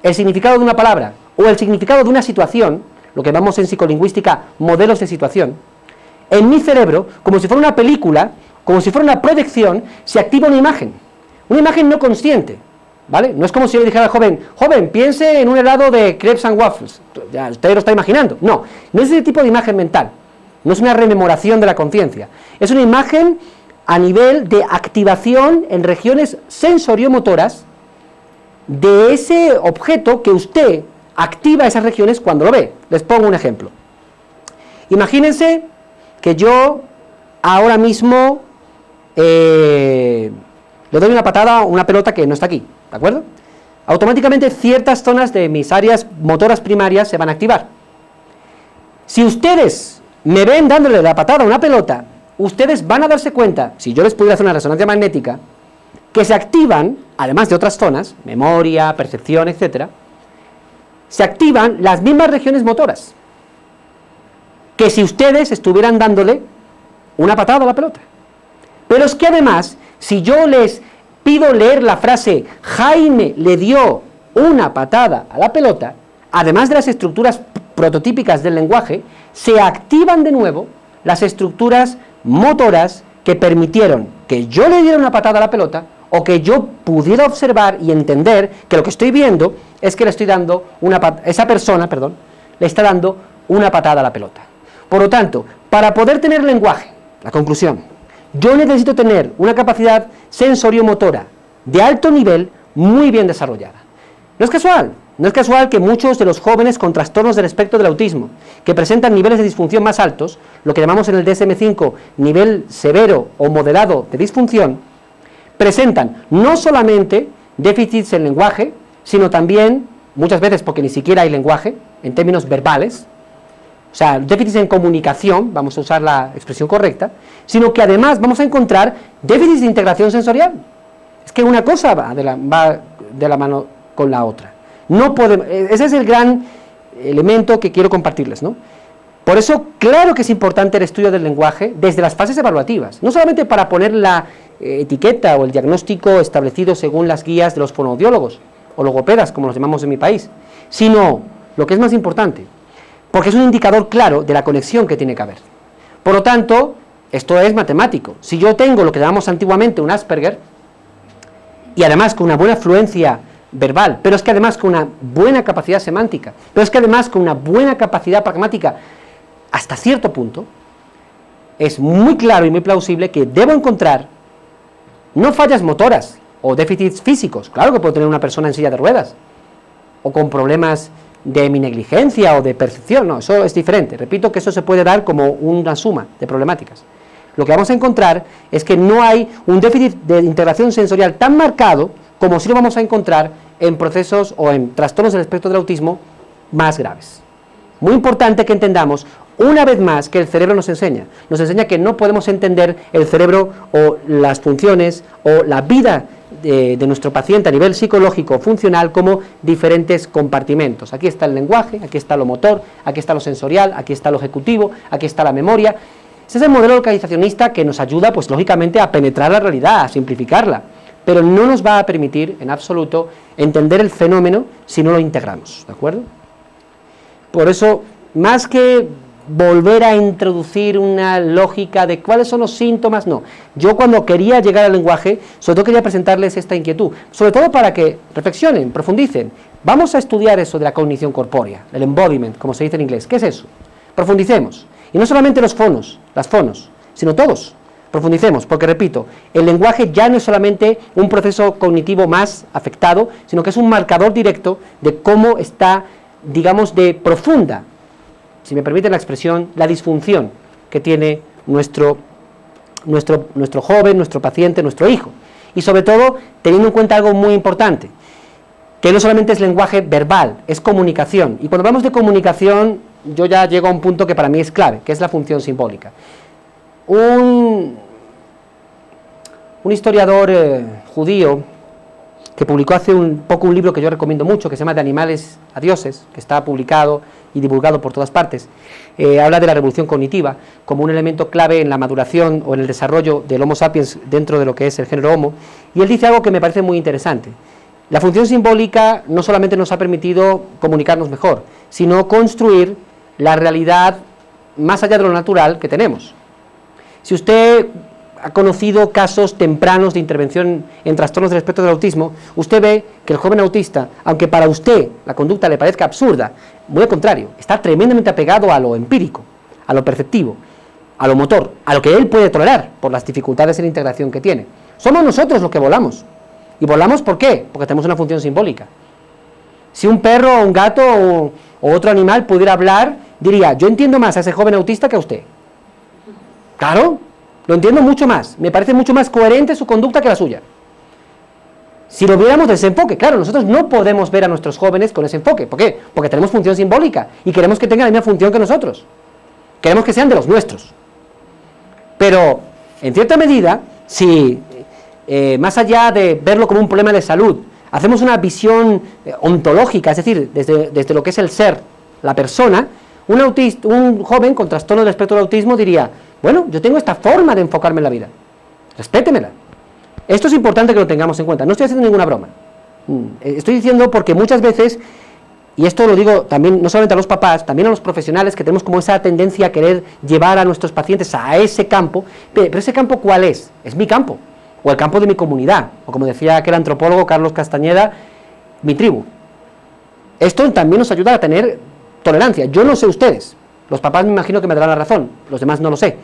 el significado de una palabra o el significado de una situación, lo que llamamos en psicolingüística modelos de situación, en mi cerebro, como si fuera una película, como si fuera una proyección, se activa una imagen no consciente, ¿vale? No es como si yo le dijera al joven, piense en un helado de crepes and waffles, ya usted lo está imaginando. No es ese tipo de imagen mental, no es una rememoración de la conciencia, es una imagen a nivel de activación en regiones sensoriomotoras de ese objeto que usted activa esas regiones cuando lo ve. Les pongo un ejemplo. Imagínense que yo ahora mismo le doy una patada a una pelota que no está aquí, ¿de acuerdo? Automáticamente ciertas zonas de mis áreas motoras primarias se van a activar. Si ustedes me ven dándole la patada a una pelota ustedes van a darse cuenta, si yo les pudiera hacer una resonancia magnética, que se activan, además de otras zonas, memoria, percepción, etc., se activan las mismas regiones motoras que si ustedes estuvieran dándole una patada a la pelota. Pero es que además, si yo les pido leer la frase Jaime le dio una patada a la pelota, además de las estructuras prototípicas del lenguaje, se activan de nuevo las estructuras motoras que permitieron que yo le diera una patada a la pelota o que yo pudiera observar y entender que lo que estoy viendo es que le estoy dando esa persona, perdón, le está dando una patada a la pelota. Por lo tanto, para poder tener lenguaje, la conclusión, yo necesito tener una capacidad sensoriomotora de alto nivel muy bien desarrollada. No es casual que muchos de los jóvenes con trastornos del espectro del autismo, que presentan niveles de disfunción más altos, lo que llamamos en el DSM-5 nivel severo o moderado de disfunción, presentan no solamente déficits en lenguaje, sino también, muchas veces porque ni siquiera hay lenguaje, en términos verbales, o sea, déficits en comunicación, vamos a usar la expresión correcta, sino que además vamos a encontrar déficits de integración sensorial. Es que una cosa va de la mano con la otra. No podemos, ese es el gran elemento que quiero compartirles, ¿no? Por eso, claro que es importante el estudio del lenguaje desde las fases evaluativas, no solamente para poner la etiqueta o el diagnóstico establecido según las guías de los fonoaudiólogos o logopedas, como los llamamos en mi país, sino, lo que es más importante, porque es un indicador claro de la conexión que tiene que haber. Por lo tanto, esto es matemático. Si yo tengo lo que llamamos antiguamente un Asperger, y además con una buena fluencia verbal, pero es que además con una buena capacidad semántica, pero es que además con una buena capacidad pragmática, hasta cierto punto, es muy claro y muy plausible que debo encontrar no fallas motoras o déficits físicos, claro que puedo tener una persona en silla de ruedas, o con problemas de mi negligencia o de percepción, no, eso es diferente, repito que eso se puede dar como una suma de problemáticas. Lo que vamos a encontrar es que no hay un déficit de integración sensorial tan marcado como si lo vamos a encontrar en procesos o en trastornos del espectro del autismo más graves. Muy importante que entendamos, una vez más, que el cerebro nos enseña que no podemos entender el cerebro o las funciones o la vida de nuestro paciente a nivel psicológico funcional como diferentes compartimentos. Aquí está el lenguaje, aquí está lo motor, aquí está lo sensorial, aquí está lo ejecutivo, aquí está la memoria. Ese es el modelo localizacionista que nos ayuda, pues lógicamente, a penetrar la realidad, a simplificarla, pero no nos va a permitir, en absoluto, entender el fenómeno si no lo integramos, ¿de acuerdo? Por eso, más que volver a introducir una lógica de cuáles son los síntomas, no. Yo cuando quería llegar al lenguaje, sobre todo quería presentarles esta inquietud, sobre todo para que reflexionen, profundicen. Vamos a estudiar eso de la cognición corpórea, el embodiment, como se dice en inglés. ¿Qué es eso? Profundicemos. Y no solamente los fonos, las fonos, sino todos. Profundicemos, porque repito, el lenguaje ya no es solamente un proceso cognitivo más afectado, sino que es un marcador directo de cómo está, digamos, de profunda, si me permiten la expresión, la disfunción que tiene nuestro joven, nuestro paciente, nuestro hijo. Y sobre todo, teniendo en cuenta algo muy importante, que no solamente es lenguaje verbal, es comunicación. Y cuando hablamos de comunicación, yo ya llego a un punto que para mí es clave, que es la función simbólica. Un historiador judío que publicó hace un libro que yo recomiendo mucho, que se llama De animales a dioses, que está publicado y divulgado por todas partes, habla de la revolución cognitiva como un elemento clave en la maduración o en el desarrollo del Homo sapiens dentro de lo que es el género Homo, y él dice algo que me parece muy interesante. La función simbólica no solamente nos ha permitido comunicarnos mejor, sino construir la realidad más allá de lo natural que tenemos. Si usted ha conocido casos tempranos de intervención en trastornos del espectro del autismo, usted ve que el joven autista, aunque para usted la conducta le parezca absurda, muy al contrario, está tremendamente apegado a lo empírico, a lo perceptivo, a lo motor, a lo que él puede tolerar por las dificultades en integración que tiene. Somos nosotros los que volamos. ¿Y volamos por qué? Porque tenemos una función simbólica. Si un perro o un gato o otro animal pudiera hablar, diría, yo entiendo más a ese joven autista que a usted. Claro, lo entiendo mucho más, me parece mucho más coherente su conducta que la suya. Si lo viéramos desde ese enfoque, claro, nosotros no podemos ver a nuestros jóvenes con ese enfoque. ¿Por qué? Porque tenemos función simbólica y queremos que tengan la misma función que nosotros. Queremos que sean de los nuestros. Pero, en cierta medida, si más allá de verlo como un problema de salud, hacemos una visión ontológica, es decir, desde lo que es el ser, la persona, un joven con trastorno del espectro del autismo diría, bueno, yo tengo esta forma de enfocarme en la vida, respétemela. Esto es importante que lo tengamos en cuenta, no estoy haciendo ninguna broma. Estoy diciendo porque muchas veces, y esto lo digo también no solamente a los papás, también a los profesionales que tenemos como esa tendencia a querer llevar a nuestros pacientes a ese campo, pero ese campo ¿cuál es? Es mi campo, o el campo de mi comunidad, o como decía aquel antropólogo Carlos Castañeda, mi tribu. Esto también nos ayuda a tener tolerancia. Yo no sé ustedes, los papás me imagino que me darán la razón, los demás no lo sé,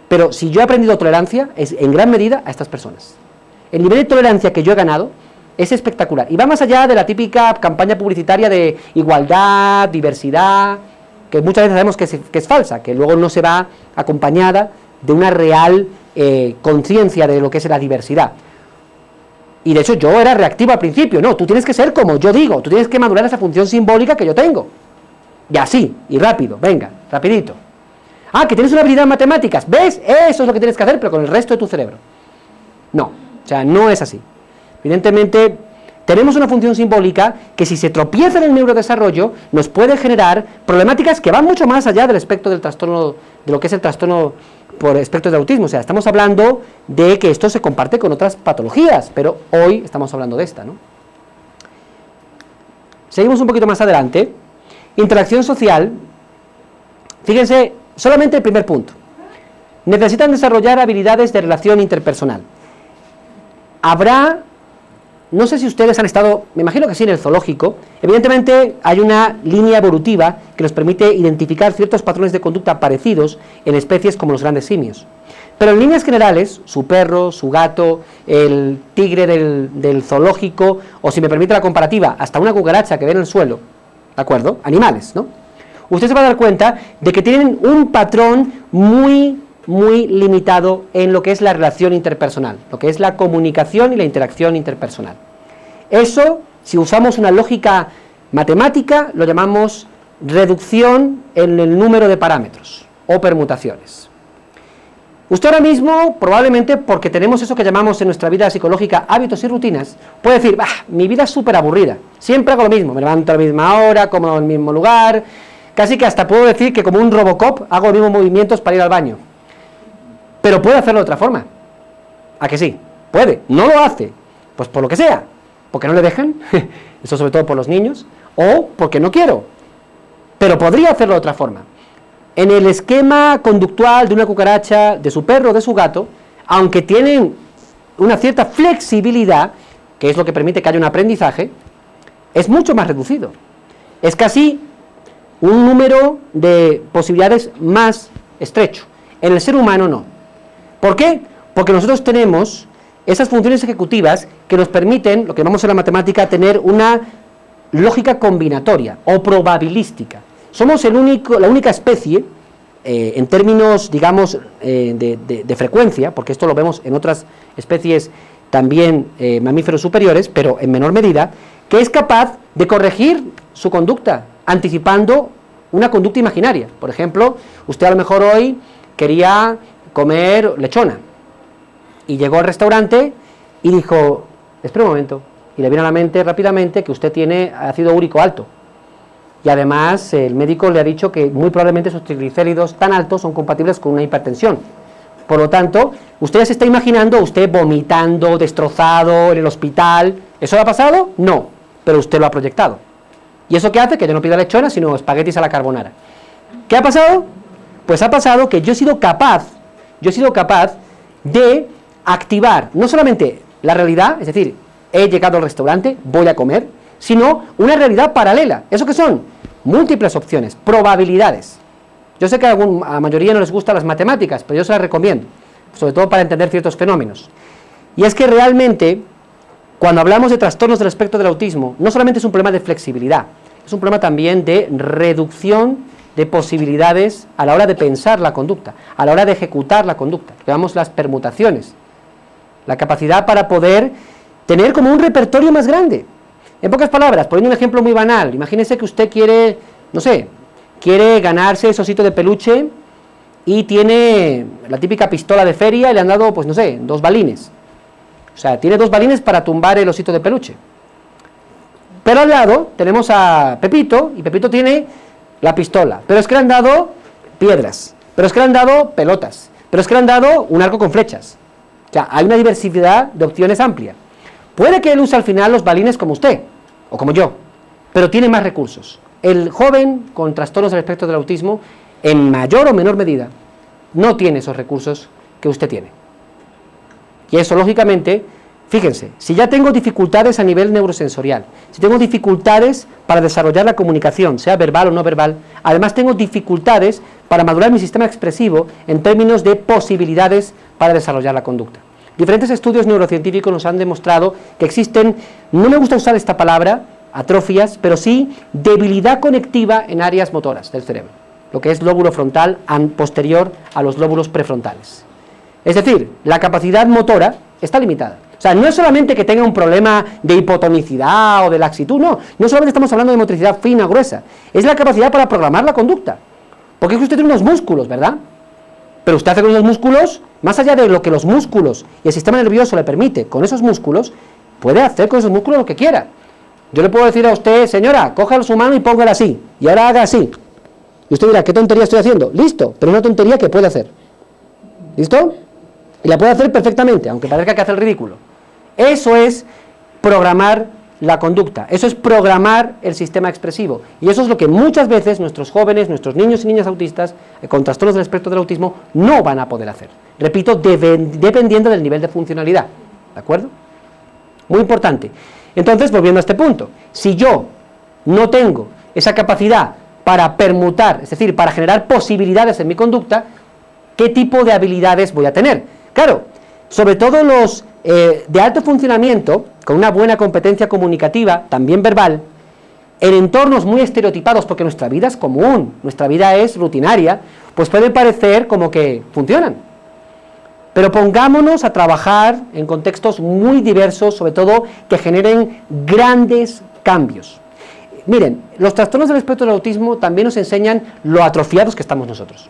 pero si yo he aprendido tolerancia es en gran medida a estas personas. El nivel de tolerancia que yo he ganado es espectacular, y va más allá de la típica campaña publicitaria de igualdad, diversidad, que muchas veces sabemos que es falsa, que luego no se va acompañada de una real conciencia de lo que es la diversidad. Y de hecho yo era reactivo al principio, no, tú tienes que ser como yo digo, tú tienes que madurar esa función simbólica que yo tengo, y así, y rápido, venga, rapidito. Ah, que tienes una habilidad en matemáticas, ¿ves? Eso es lo que tienes que hacer, pero con el resto de tu cerebro. No, o sea, no es así. Evidentemente, tenemos una función simbólica que si se tropieza en el neurodesarrollo, nos puede generar problemáticas que van mucho más allá del espectro del trastorno, de lo que es el trastorno por espectro de autismo. O sea, estamos hablando de que esto se comparte con otras patologías, pero hoy estamos hablando de esta, ¿no? Seguimos un poquito más adelante. Interacción social. Fíjense, solamente el primer punto. Necesitan desarrollar habilidades de relación interpersonal. Habrá, no sé si ustedes han estado, me imagino que sí, en el zoológico. Evidentemente hay una línea evolutiva que nos permite identificar ciertos patrones de conducta parecidos en especies como los grandes simios. Pero en líneas generales, su perro, su gato, el tigre del zoológico, o si me permite la comparativa, hasta una cucaracha que ve en el suelo, ¿de acuerdo? Animales, ¿no? Usted se va a dar cuenta de que tienen un patrón muy limitado en lo que es la relación interpersonal, lo que es la comunicación y la interacción interpersonal. Eso, si usamos una lógica matemática, lo llamamos reducción en el número de parámetros o permutaciones. Usted ahora mismo, probablemente porque tenemos eso que llamamos en nuestra vida psicológica hábitos y rutinas, puede decir, mi vida es súper aburrida, siempre hago lo mismo, me levanto a la misma hora, como en el mismo lugar, casi que hasta puedo decir que como un Robocop hago los mismos movimientos para ir al baño. Pero puede hacerlo de otra forma. ¿A que sí? Puede. No lo hace. Pues por lo que sea. Porque no le dejan. Eso sobre todo por los niños. O porque no quiero. Pero podría hacerlo de otra forma. En el esquema conductual de una cucaracha, de su perro o de su gato, aunque tienen una cierta flexibilidad, que es lo que permite que haya un aprendizaje, es mucho más reducido. Es casi un número de posibilidades más estrecho. En el ser humano no. ¿Por qué? Porque nosotros tenemos esas funciones ejecutivas que nos permiten, lo que llamamos en la matemática, tener una lógica combinatoria o probabilística. Somos la única especie, en términos, digamos, de frecuencia, porque esto lo vemos en otras especies también mamíferos superiores, pero en menor medida, que es capaz de corregir su conducta, anticipando una conducta imaginaria. Por ejemplo, usted a lo mejor hoy quería comer lechona y llegó al restaurante y dijo, espera un momento, y le viene a la mente rápidamente que usted tiene ácido úrico alto y además el médico le ha dicho que muy probablemente sus triglicéridos tan altos son compatibles con una hipertensión. Por lo tanto, usted se está imaginando usted vomitando, destrozado en el hospital. ¿Eso le ha pasado? No, pero usted lo ha proyectado. ¿Y eso qué hace? Que yo no pida lechona, sino espaguetis a la carbonara. ¿Qué ha pasado? Pues ha pasado que yo he sido capaz de activar no solamente la realidad, es decir, he llegado al restaurante, voy a comer, sino una realidad paralela. ¿Eso qué son? Múltiples opciones, probabilidades. Yo sé que a la mayoría no les gustan las matemáticas, pero yo se las recomiendo, sobre todo para entender ciertos fenómenos. Y es que realmente, cuando hablamos de trastornos del espectro del autismo, no solamente es un problema de flexibilidad, es un problema también de reducción de posibilidades a la hora de pensar la conducta, a la hora de ejecutar la conducta, llamamos las permutaciones, la capacidad para poder tener como un repertorio más grande. En pocas palabras, poniendo un ejemplo muy banal, imagínese que usted quiere, no sé, quiere ganarse ese osito de peluche y tiene la típica pistola de feria y le han dado, pues no sé, 2 balines. O sea, tiene 2 balines para tumbar el osito de peluche. Pero al lado tenemos a Pepito, y Pepito tiene la pistola, pero es que le han dado piedras, pero es que le han dado pelotas, pero es que le han dado un arco con flechas. O sea, hay una diversidad de opciones amplia. Puede que él use al final los balines como usted, o como yo, pero tiene más recursos. El joven con trastornos del espectro del autismo, en mayor o menor medida, no tiene esos recursos que usted tiene. Y eso, lógicamente, fíjense, si ya tengo dificultades a nivel neurosensorial, si tengo dificultades para desarrollar la comunicación, sea verbal o no verbal, además tengo dificultades para madurar mi sistema expresivo en términos de posibilidades para desarrollar la conducta. Diferentes estudios neurocientíficos nos han demostrado que existen, no me gusta usar esta palabra, atrofias, pero sí debilidad conectiva en áreas motoras del cerebro, lo que es lóbulo frontal posterior a los lóbulos prefrontales. Es decir, la capacidad motora está limitada. O sea, no es solamente que tenga un problema de hipotonicidad o de laxitud, no solamente estamos hablando de motricidad fina, gruesa, es la capacidad para programar la conducta. Porque es que usted tiene unos músculos, ¿verdad? Pero usted hace con esos músculos, más allá de lo que los músculos y el sistema nervioso le permite, con esos músculos, puede hacer con esos músculos lo que quiera. Yo le puedo decir a usted, señora, coja su mano y póngala así, y ahora haga así. Y usted dirá, ¿qué tontería estoy haciendo? Listo, pero es una tontería que puede hacer. ¿Listo? Y la puede hacer perfectamente, aunque parezca que hace el ridículo. Eso es programar la conducta, eso es programar el sistema expresivo. Y eso es lo que muchas veces nuestros jóvenes, nuestros niños y niñas autistas con trastornos del espectro del autismo no van a poder hacer. Repito, dependiendo del nivel de funcionalidad. ¿De acuerdo? Muy importante. Entonces, volviendo a este punto, si yo no tengo esa capacidad para permutar, es decir, para generar posibilidades en mi conducta, ¿qué tipo de habilidades voy a tener? Claro, sobre todo los de alto funcionamiento, con una buena competencia comunicativa, también verbal, en entornos muy estereotipados, porque nuestra vida es común, nuestra vida es rutinaria, pues puede parecer como que funcionan. Pero pongámonos a trabajar en contextos muy diversos, sobre todo que generen grandes cambios. Miren, los trastornos del espectro del autismo también nos enseñan lo atrofiados que estamos nosotros.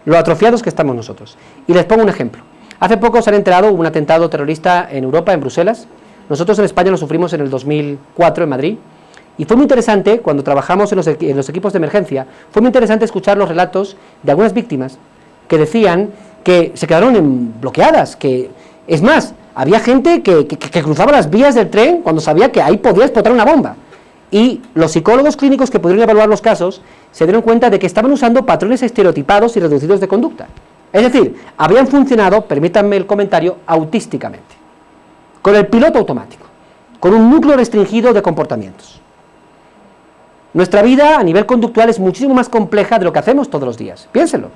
Lo atrofiados que estamos nosotros. Y les pongo un ejemplo. Hace poco se han enterado, hubo un atentado terrorista en Europa, en Bruselas. Nosotros en España lo sufrimos en el 2004 en Madrid. Y fue muy interesante, cuando trabajamos en los equipos de emergencia, fue muy interesante escuchar los relatos de algunas víctimas que decían que se quedaron bloqueadas, que es más, había gente que cruzaba las vías del tren cuando sabía que ahí podía explotar una bomba. Y los psicólogos clínicos que pudieron evaluar los casos se dieron cuenta de que estaban usando patrones estereotipados y reducidos de conducta. Es decir, habían funcionado, permítanme el comentario, autísticamente, con el piloto automático, con un núcleo restringido de comportamientos. Nuestra vida a nivel conductual es muchísimo más compleja de lo que hacemos todos los días. Piénselo.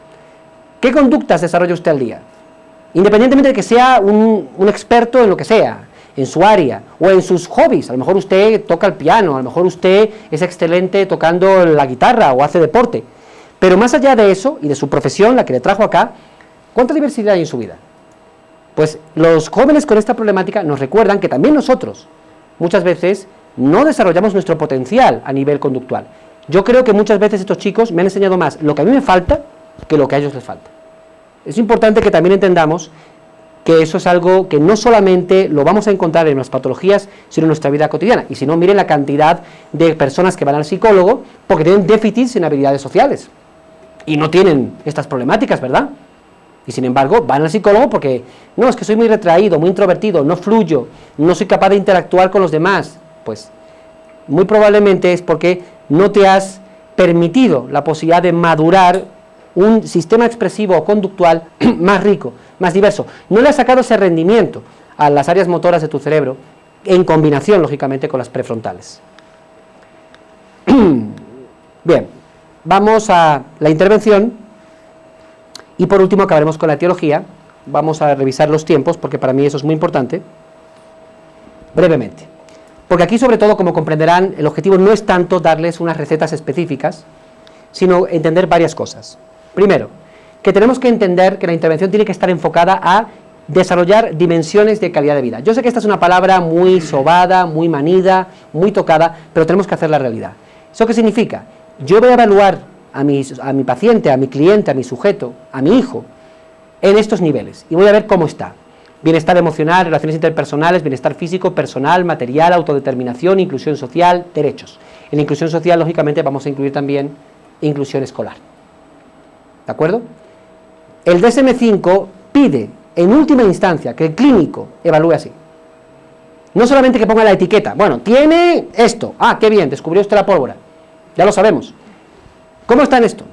¿Qué conductas desarrolla usted al día? Independientemente de que sea un experto en lo que sea, en su área, o en sus hobbies. A lo mejor usted toca el piano, a lo mejor usted es excelente tocando la guitarra o hace deporte. Pero más allá de eso, y de su profesión, la que le trajo acá, ¿cuánta diversidad hay en su vida? Pues los jóvenes con esta problemática nos recuerdan que también nosotros, muchas veces, no desarrollamos nuestro potencial a nivel conductual. Yo creo que muchas veces estos chicos me han enseñado más lo que a mí me falta que lo que a ellos les falta. Es importante que también entendamos que eso es algo que no solamente lo vamos a encontrar en las patologías, sino en nuestra vida cotidiana. Y si no, miren la cantidad de personas que van al psicólogo porque tienen déficits en habilidades sociales y no tienen estas problemáticas, ¿verdad? Y sin embargo, van al psicólogo porque, no, es que soy muy retraído, muy introvertido, no fluyo, no soy capaz de interactuar con los demás. Pues muy probablemente es porque no te has permitido la posibilidad de madurar un sistema expresivo o conductual más rico, más diverso. No le has sacado ese rendimiento a las áreas motoras de tu cerebro, en combinación, lógicamente, con las prefrontales. Bien, vamos a la intervención y por último acabaremos con la etiología. Vamos a revisar los tiempos, porque para mí eso es muy importante, brevemente. Porque aquí, sobre todo, como comprenderán, el objetivo no es tanto darles unas recetas específicas, sino entender varias cosas. Primero, que tenemos que entender que la intervención tiene que estar enfocada a desarrollar dimensiones de calidad de vida. Yo sé que esta es una palabra muy sobada, muy manida, muy tocada, pero tenemos que hacerla realidad. ¿Eso qué significa? Yo voy a evaluar a mi paciente, a mi cliente, a mi sujeto, a mi hijo, en estos niveles. Y voy a ver cómo está. Bienestar emocional, relaciones interpersonales, bienestar físico, personal, material, autodeterminación, inclusión social, derechos. En la inclusión social, lógicamente, vamos a incluir también inclusión escolar. ¿De acuerdo? El DSM-5 pide, en última instancia, que el clínico evalúe así. No solamente que ponga la etiqueta, bueno, tiene esto, ah, qué bien, descubrió usted la pólvora, ya lo sabemos. ¿Cómo está en esto?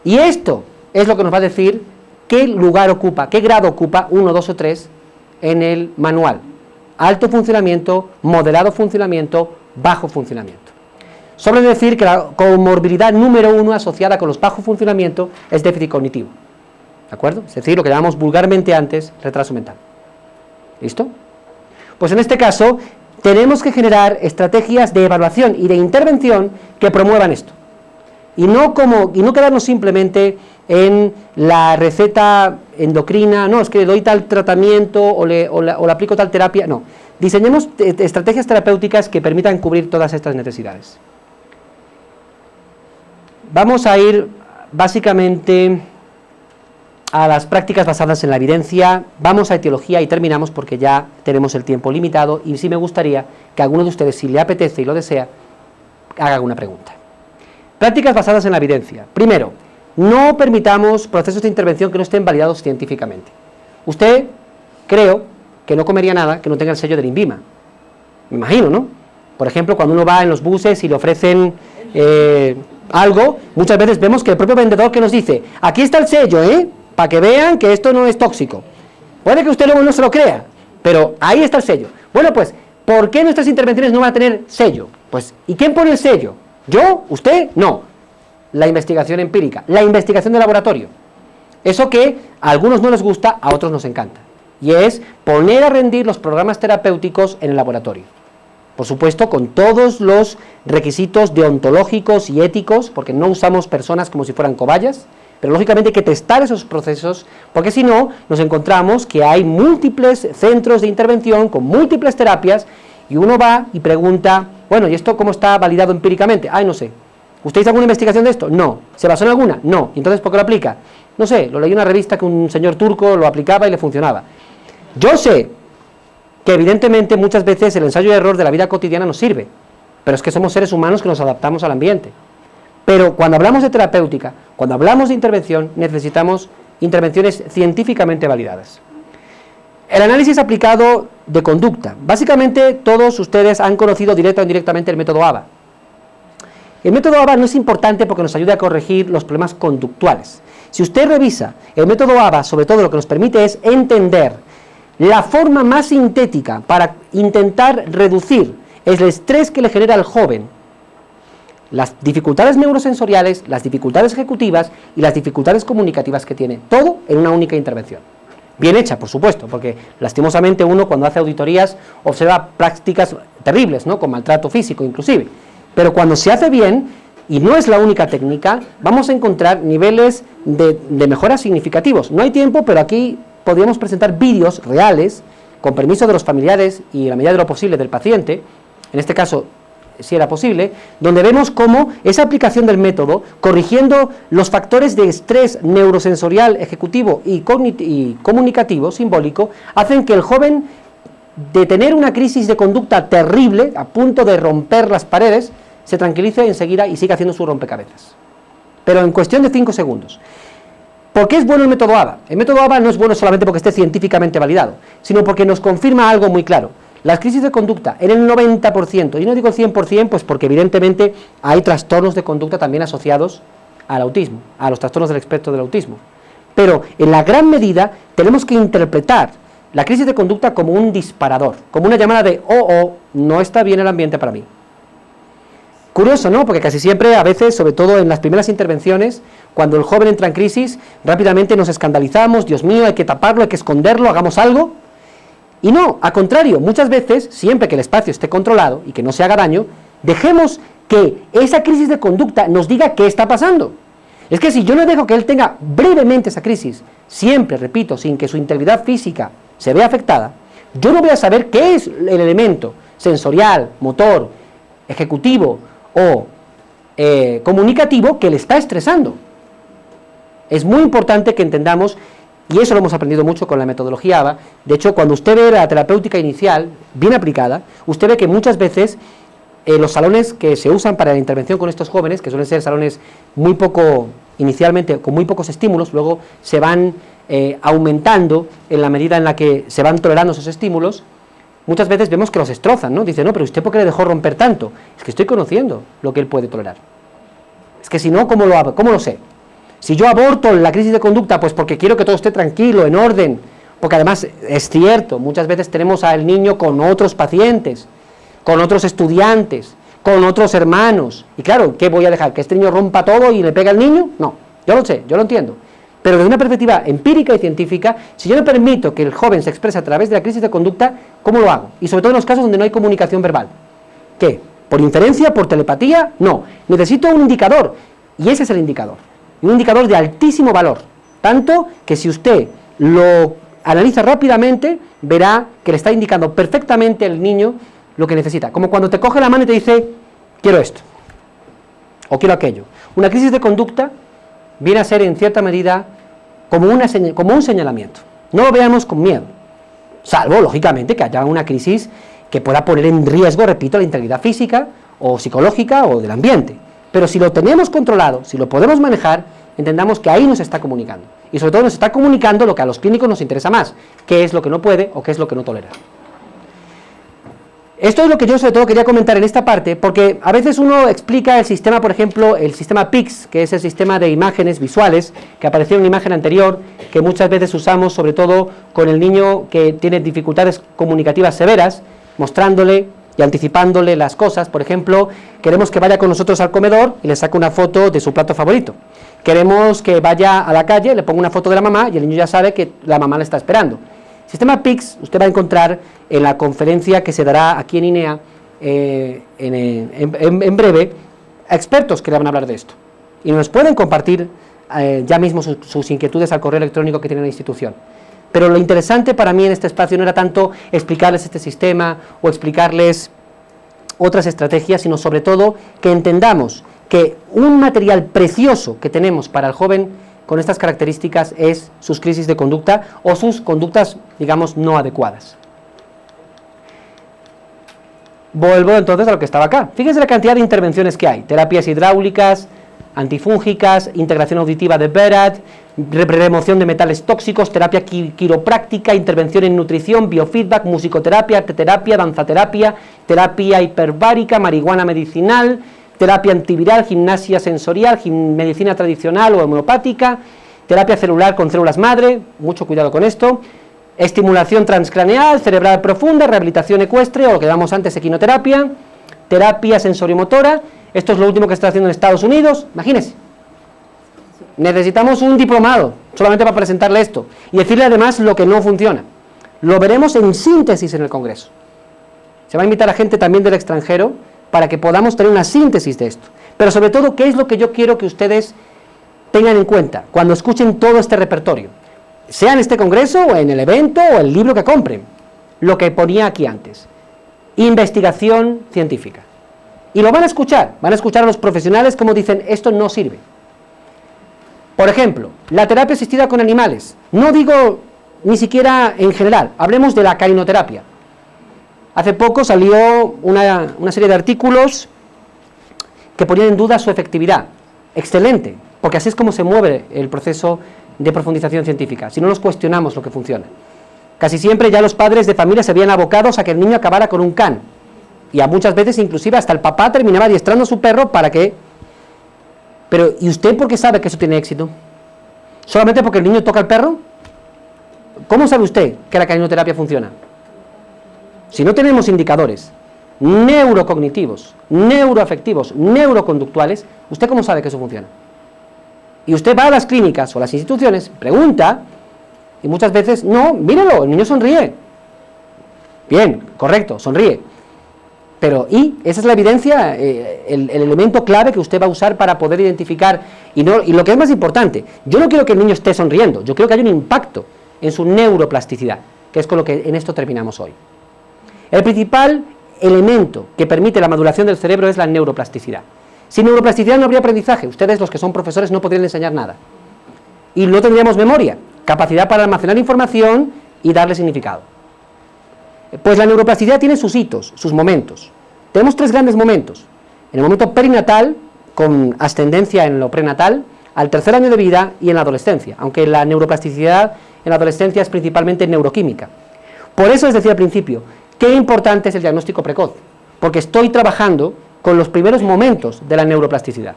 Y esto es lo que nos va a decir qué lugar ocupa, qué grado ocupa 1, 2 o 3 en el manual. Alto funcionamiento, moderado funcionamiento, bajo funcionamiento. Sobre decir que la comorbilidad número 1 asociada con los bajos funcionamiento es déficit cognitivo. ¿De acuerdo? Es decir, lo que llamamos vulgarmente antes retraso mental. ¿Listo? Pues en este caso tenemos que generar estrategias de evaluación y de intervención que promuevan esto. Y no quedarnos simplemente en la receta endocrina, no, es que le doy tal tratamiento o le aplico tal terapia, no. Diseñemos estrategias terapéuticas que permitan cubrir todas estas necesidades. Vamos a ir básicamente a las prácticas basadas en la evidencia, vamos a etiología y terminamos porque ya tenemos el tiempo limitado y sí me gustaría que alguno de ustedes, si le apetece y lo desea, haga alguna pregunta. Prácticas basadas en la evidencia. Primero, no permitamos procesos de intervención que no estén validados científicamente. Usted, creo, que no comería nada que no tenga el sello del INVIMA. Me imagino, ¿no? Por ejemplo, cuando uno va en los buses y le ofrecen algo, muchas veces vemos que el propio vendedor que nos dice, aquí está el sello, para que vean que esto no es tóxico. Puede que usted luego no se lo crea, pero ahí está el sello. Bueno, pues, ¿por qué nuestras intervenciones no van a tener sello? Pues, ¿y quién pone el sello? ¿Yo? ¿Usted? No. La investigación empírica, la investigación de laboratorio. Eso que a algunos no les gusta, a otros nos encanta. Y es poner a rendir los programas terapéuticos en el laboratorio. Por supuesto, con todos los requisitos deontológicos y éticos, porque no usamos personas como si fueran cobayas, pero lógicamente hay que testar esos procesos, porque si no, nos encontramos que hay múltiples centros de intervención con múltiples terapias, y uno va y pregunta, bueno, ¿y esto cómo está validado empíricamente? Ay, no sé. ¿Usted hizo alguna investigación de esto? No. ¿Se basó en alguna? No. ¿Y entonces por qué lo aplica? No sé, lo leí en una revista que un señor turco lo aplicaba y le funcionaba. Yo sé que evidentemente muchas veces el ensayo y error de la vida cotidiana nos sirve, pero es que somos seres humanos que nos adaptamos al ambiente. Pero cuando hablamos de terapéutica, cuando hablamos de intervención, necesitamos intervenciones científicamente validadas. El análisis aplicado de conducta. Básicamente todos ustedes han conocido directa o indirectamente el método ABA. El método ABA no es importante porque nos ayuda a corregir los problemas conductuales. Si usted revisa el método ABA, sobre todo lo que nos permite es entender la forma más sintética para intentar reducir el estrés que le genera al joven, las dificultades neurosensoriales, las dificultades ejecutivas y las dificultades comunicativas que tiene, todo en una única intervención. Bien hecha, por supuesto, porque lastimosamente uno cuando hace auditorías observa prácticas terribles, ¿no? Con maltrato físico inclusive. Pero cuando se hace bien, y no es la única técnica, vamos a encontrar niveles de mejoras significativos. No hay tiempo, pero aquí podríamos presentar vídeos reales, con permiso de los familiares y en la medida de lo posible del paciente, en este caso si era posible, donde vemos cómo esa aplicación del método, corrigiendo los factores de estrés neurosensorial, ejecutivo y comunicativo, simbólico, hacen que el joven, de tener una crisis de conducta terrible, a punto de romper las paredes, se tranquilice enseguida y siga haciendo su rompecabezas. Pero en cuestión de 5 segundos. ¿Por qué es bueno el método ABA? El método ABA no es bueno solamente porque esté científicamente validado, sino porque nos confirma algo muy claro. Las crisis de conducta, en el 90%, y no digo el 100%, pues porque evidentemente hay trastornos de conducta también asociados al autismo, a los trastornos del espectro del autismo. Pero en la gran medida tenemos que interpretar la crisis de conducta como un disparador, como una llamada de, oh, no está bien el ambiente para mí. Curioso, ¿no? Porque casi siempre, a veces, sobre todo en las primeras intervenciones, cuando el joven entra en crisis, rápidamente nos escandalizamos, Dios mío, hay que taparlo, hay que esconderlo, hagamos algo. Y no, al contrario, muchas veces, siempre que el espacio esté controlado y que no se haga daño, dejemos que esa crisis de conducta nos diga qué está pasando. Es que si yo no dejo que él tenga brevemente esa crisis, siempre, repito, sin que su integridad física se vea afectada, yo no voy a saber qué es el elemento sensorial, motor, ejecutivo o comunicativo que le está estresando. Es muy importante que entendamos, y eso lo hemos aprendido mucho con la metodología ABA. De hecho, cuando usted ve la terapéutica inicial, bien aplicada, usted ve que muchas veces los salones que se usan para la intervención con estos jóvenes, que suelen ser salones muy poco, inicialmente con muy pocos estímulos, luego se van aumentando en la medida en la que se van tolerando esos estímulos, muchas veces vemos que los destrozan, ¿no? Dice, no, pero ¿usted por qué le dejó romper tanto? Es que estoy conociendo lo que él puede tolerar. Es que si no, ¿cómo lo sé? Si yo aborto la crisis de conducta, pues porque quiero que todo esté tranquilo, en orden, porque además es cierto, muchas veces tenemos al niño con otros pacientes, con otros estudiantes, con otros hermanos, y claro, ¿qué voy a dejar? ¿Que este niño rompa todo y le pegue al niño? No, yo lo sé, yo lo entiendo. Pero desde una perspectiva empírica y científica, si yo no permito que el joven se exprese a través de la crisis de conducta, ¿cómo lo hago? Y sobre todo en los casos donde no hay comunicación verbal. ¿Qué? ¿Por inferencia? ¿Por telepatía? No, necesito un indicador, y ese es el indicador. Y un indicador de altísimo valor, tanto que si usted lo analiza rápidamente, verá que le está indicando perfectamente al niño lo que necesita. Como cuando te coge la mano y te dice, quiero esto, o quiero aquello. Una crisis de conducta viene a ser en cierta medida como un señalamiento. No lo veamos con miedo, salvo, lógicamente, que haya una crisis que pueda poner en riesgo, repito, la integridad física o psicológica o del ambiente. Pero si lo tenemos controlado, si lo podemos manejar, entendamos que ahí nos está comunicando. Y sobre todo nos está comunicando lo que a los clínicos nos interesa más, qué es lo que no puede o qué es lo que no tolera. Esto es lo que yo sobre todo quería comentar en esta parte, porque a veces uno explica el sistema, por ejemplo, el sistema PICS, que es el sistema de imágenes visuales, que apareció en una imagen anterior, que muchas veces usamos sobre todo con el niño que tiene dificultades comunicativas severas, mostrándole y anticipándole las cosas. Por ejemplo, queremos que vaya con nosotros al comedor y le saque una foto de su plato favorito. Queremos que vaya a la calle, le ponga una foto de la mamá y el niño ya sabe que la mamá le está esperando. Sistema PICS, usted va a encontrar en la conferencia que se dará aquí en INEA en breve, a expertos que le van a hablar de esto. Y nos pueden compartir ya mismo sus inquietudes al correo electrónico que tiene la institución. Pero lo interesante para mí en este espacio no era tanto explicarles este sistema o explicarles otras estrategias, sino sobre todo que entendamos que un material precioso que tenemos para el joven con estas características es sus crisis de conducta o sus conductas, digamos, no adecuadas. Vuelvo entonces a lo que estaba acá. Fíjense la cantidad de intervenciones que hay. Terapias hidráulicas, antifúngicas, integración auditiva de Berat, remoción de metales tóxicos, terapia quiropráctica, intervención en nutrición, biofeedback, musicoterapia, arteterapia, danzaterapia, terapia hiperbárica, marihuana medicinal, terapia antiviral, gimnasia sensorial, medicina tradicional o homeopática, terapia celular con células madre, mucho cuidado con esto, estimulación transcraneal, cerebral profunda, rehabilitación ecuestre o lo que llamamos antes equinoterapia, terapia sensorimotora. Esto es lo último que está haciendo en Estados Unidos, imagínense. Necesitamos un diplomado solamente para presentarle esto y decirle además lo que no funciona. Lo veremos en síntesis en el Congreso. Se va a invitar a gente también del extranjero para que podamos tener una síntesis de esto. Pero sobre todo, ¿qué es lo que yo quiero que ustedes tengan en cuenta cuando escuchen todo este repertorio? Sea en este congreso, o en el evento, o el libro que compren. Lo que ponía aquí antes. Investigación científica. Y lo van a escuchar a los profesionales como dicen, esto no sirve. Por ejemplo, la terapia asistida con animales. No digo ni siquiera en general, hablemos de la caninoterapia. Hace poco salió una serie de artículos que ponían en duda su efectividad. Excelente, porque así es como se mueve el proceso de profundización científica, si no nos cuestionamos lo que funciona. Casi siempre ya los padres de familia se habían abocados a que el niño acabara con un can, y a muchas veces inclusive hasta el papá terminaba adiestrando a su perro para que... Pero, ¿y usted por qué sabe que eso tiene éxito? ¿Solamente porque el niño toca al perro? ¿Cómo sabe usted que la caninoterapia funciona? Si no tenemos indicadores neurocognitivos, neuroafectivos, neuroconductuales, ¿usted cómo sabe que eso funciona? Y usted va a las clínicas o a las instituciones, pregunta, y muchas veces, no, míralo, el niño sonríe. Bien, correcto, sonríe. Pero, ¿y? Esa es la evidencia, el elemento clave que usted va a usar para poder identificar, y lo que es más importante, yo no quiero que el niño esté sonriendo, yo quiero que haya un impacto en su neuroplasticidad, que es con lo que en esto terminamos hoy. El principal elemento que permite la maduración del cerebro es la neuroplasticidad. Sin neuroplasticidad no habría aprendizaje. Ustedes, los que son profesores, no podrían enseñar nada. Y no tendríamos memoria, capacidad para almacenar información y darle significado. Pues la neuroplasticidad tiene sus hitos, sus momentos. Tenemos 3 grandes momentos. En el momento perinatal, con ascendencia en lo prenatal, al tercer año de vida y en la adolescencia, aunque la neuroplasticidad en la adolescencia es principalmente neuroquímica. Por eso les decía al principio, qué importante es el diagnóstico precoz, porque estoy trabajando con los primeros momentos de la neuroplasticidad.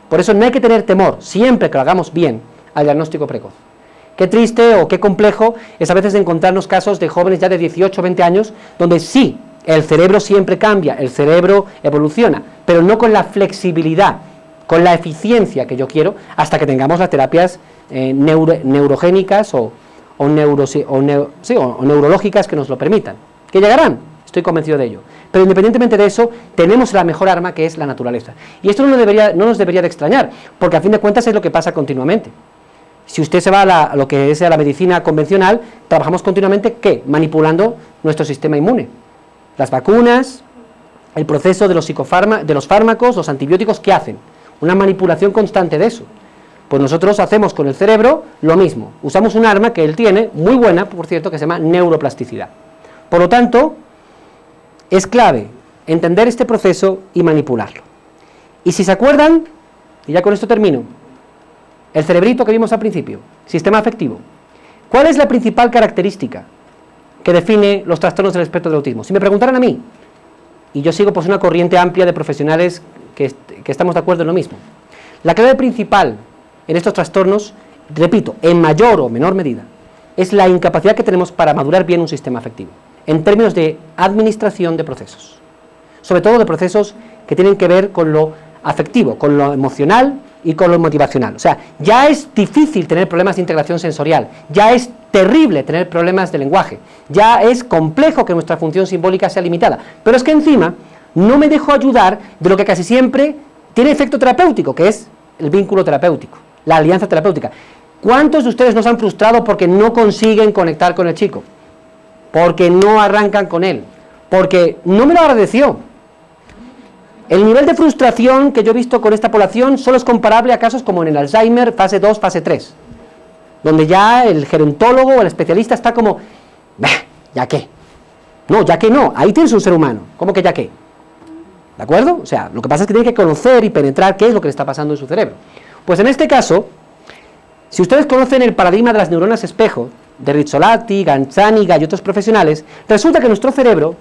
Por eso no hay que tener temor, siempre que lo hagamos bien, al diagnóstico precoz. Qué triste o qué complejo es a veces encontrarnos casos de jóvenes ya de 18 o 20 años, donde sí, el cerebro siempre cambia, el cerebro evoluciona, pero no con la flexibilidad, con la eficiencia que yo quiero, hasta que tengamos las terapias neurogénicas o neurológicas que nos lo permitan. Que llegarán, estoy convencido de ello. Pero independientemente de eso, tenemos la mejor arma, que es la naturaleza. Y esto no nos debería de extrañar, porque a fin de cuentas es lo que pasa continuamente. Si usted se va a lo que es a la medicina convencional, trabajamos continuamente, ¿qué? Manipulando nuestro sistema inmune. Las vacunas, el proceso de los fármacos, los antibióticos, ¿qué hacen? Una manipulación constante de eso. Pues nosotros hacemos con el cerebro lo mismo. Usamos un arma que él tiene, muy buena, por cierto, que se llama neuroplasticidad. Por lo tanto, es clave entender este proceso y manipularlo. Y si se acuerdan, y ya con esto termino, el cerebrito que vimos al principio, sistema afectivo. ¿Cuál es la principal característica que define los trastornos del espectro del autismo? Si me preguntaran a mí, y yo sigo pues una corriente amplia de profesionales que estamos de acuerdo en lo mismo, la clave principal en estos trastornos, repito, en mayor o menor medida, es la incapacidad que tenemos para madurar bien un sistema afectivo, en términos de administración de procesos, sobre todo de procesos que tienen que ver con lo afectivo, con lo emocional y con lo motivacional. O sea, ya es difícil tener problemas de integración sensorial, ya es terrible tener problemas de lenguaje, ya es complejo que nuestra función simbólica sea limitada, pero es que encima no me dejo ayudar de lo que casi siempre tiene efecto terapéutico, que es el vínculo terapéutico, la alianza terapéutica. ¿Cuántos de ustedes nos han frustrado porque no consiguen conectar con el chico? Porque no arrancan con él, porque no me lo agradeció. El nivel de frustración que yo he visto con esta población solo es comparable a casos como en el Alzheimer, fase 2, fase 3, donde ya el gerontólogo o el especialista está como, ¿ya qué? No, ya que no, ahí tienes un ser humano, ¿cómo que ya qué? ¿De acuerdo? O sea, lo que pasa es que tiene que conocer y penetrar qué es lo que le está pasando en su cerebro. Pues en este caso, si ustedes conocen el paradigma de las neuronas espejo, de Rizzolatti, Ganzaniga y otros profesionales, resulta que nuestro cerebro,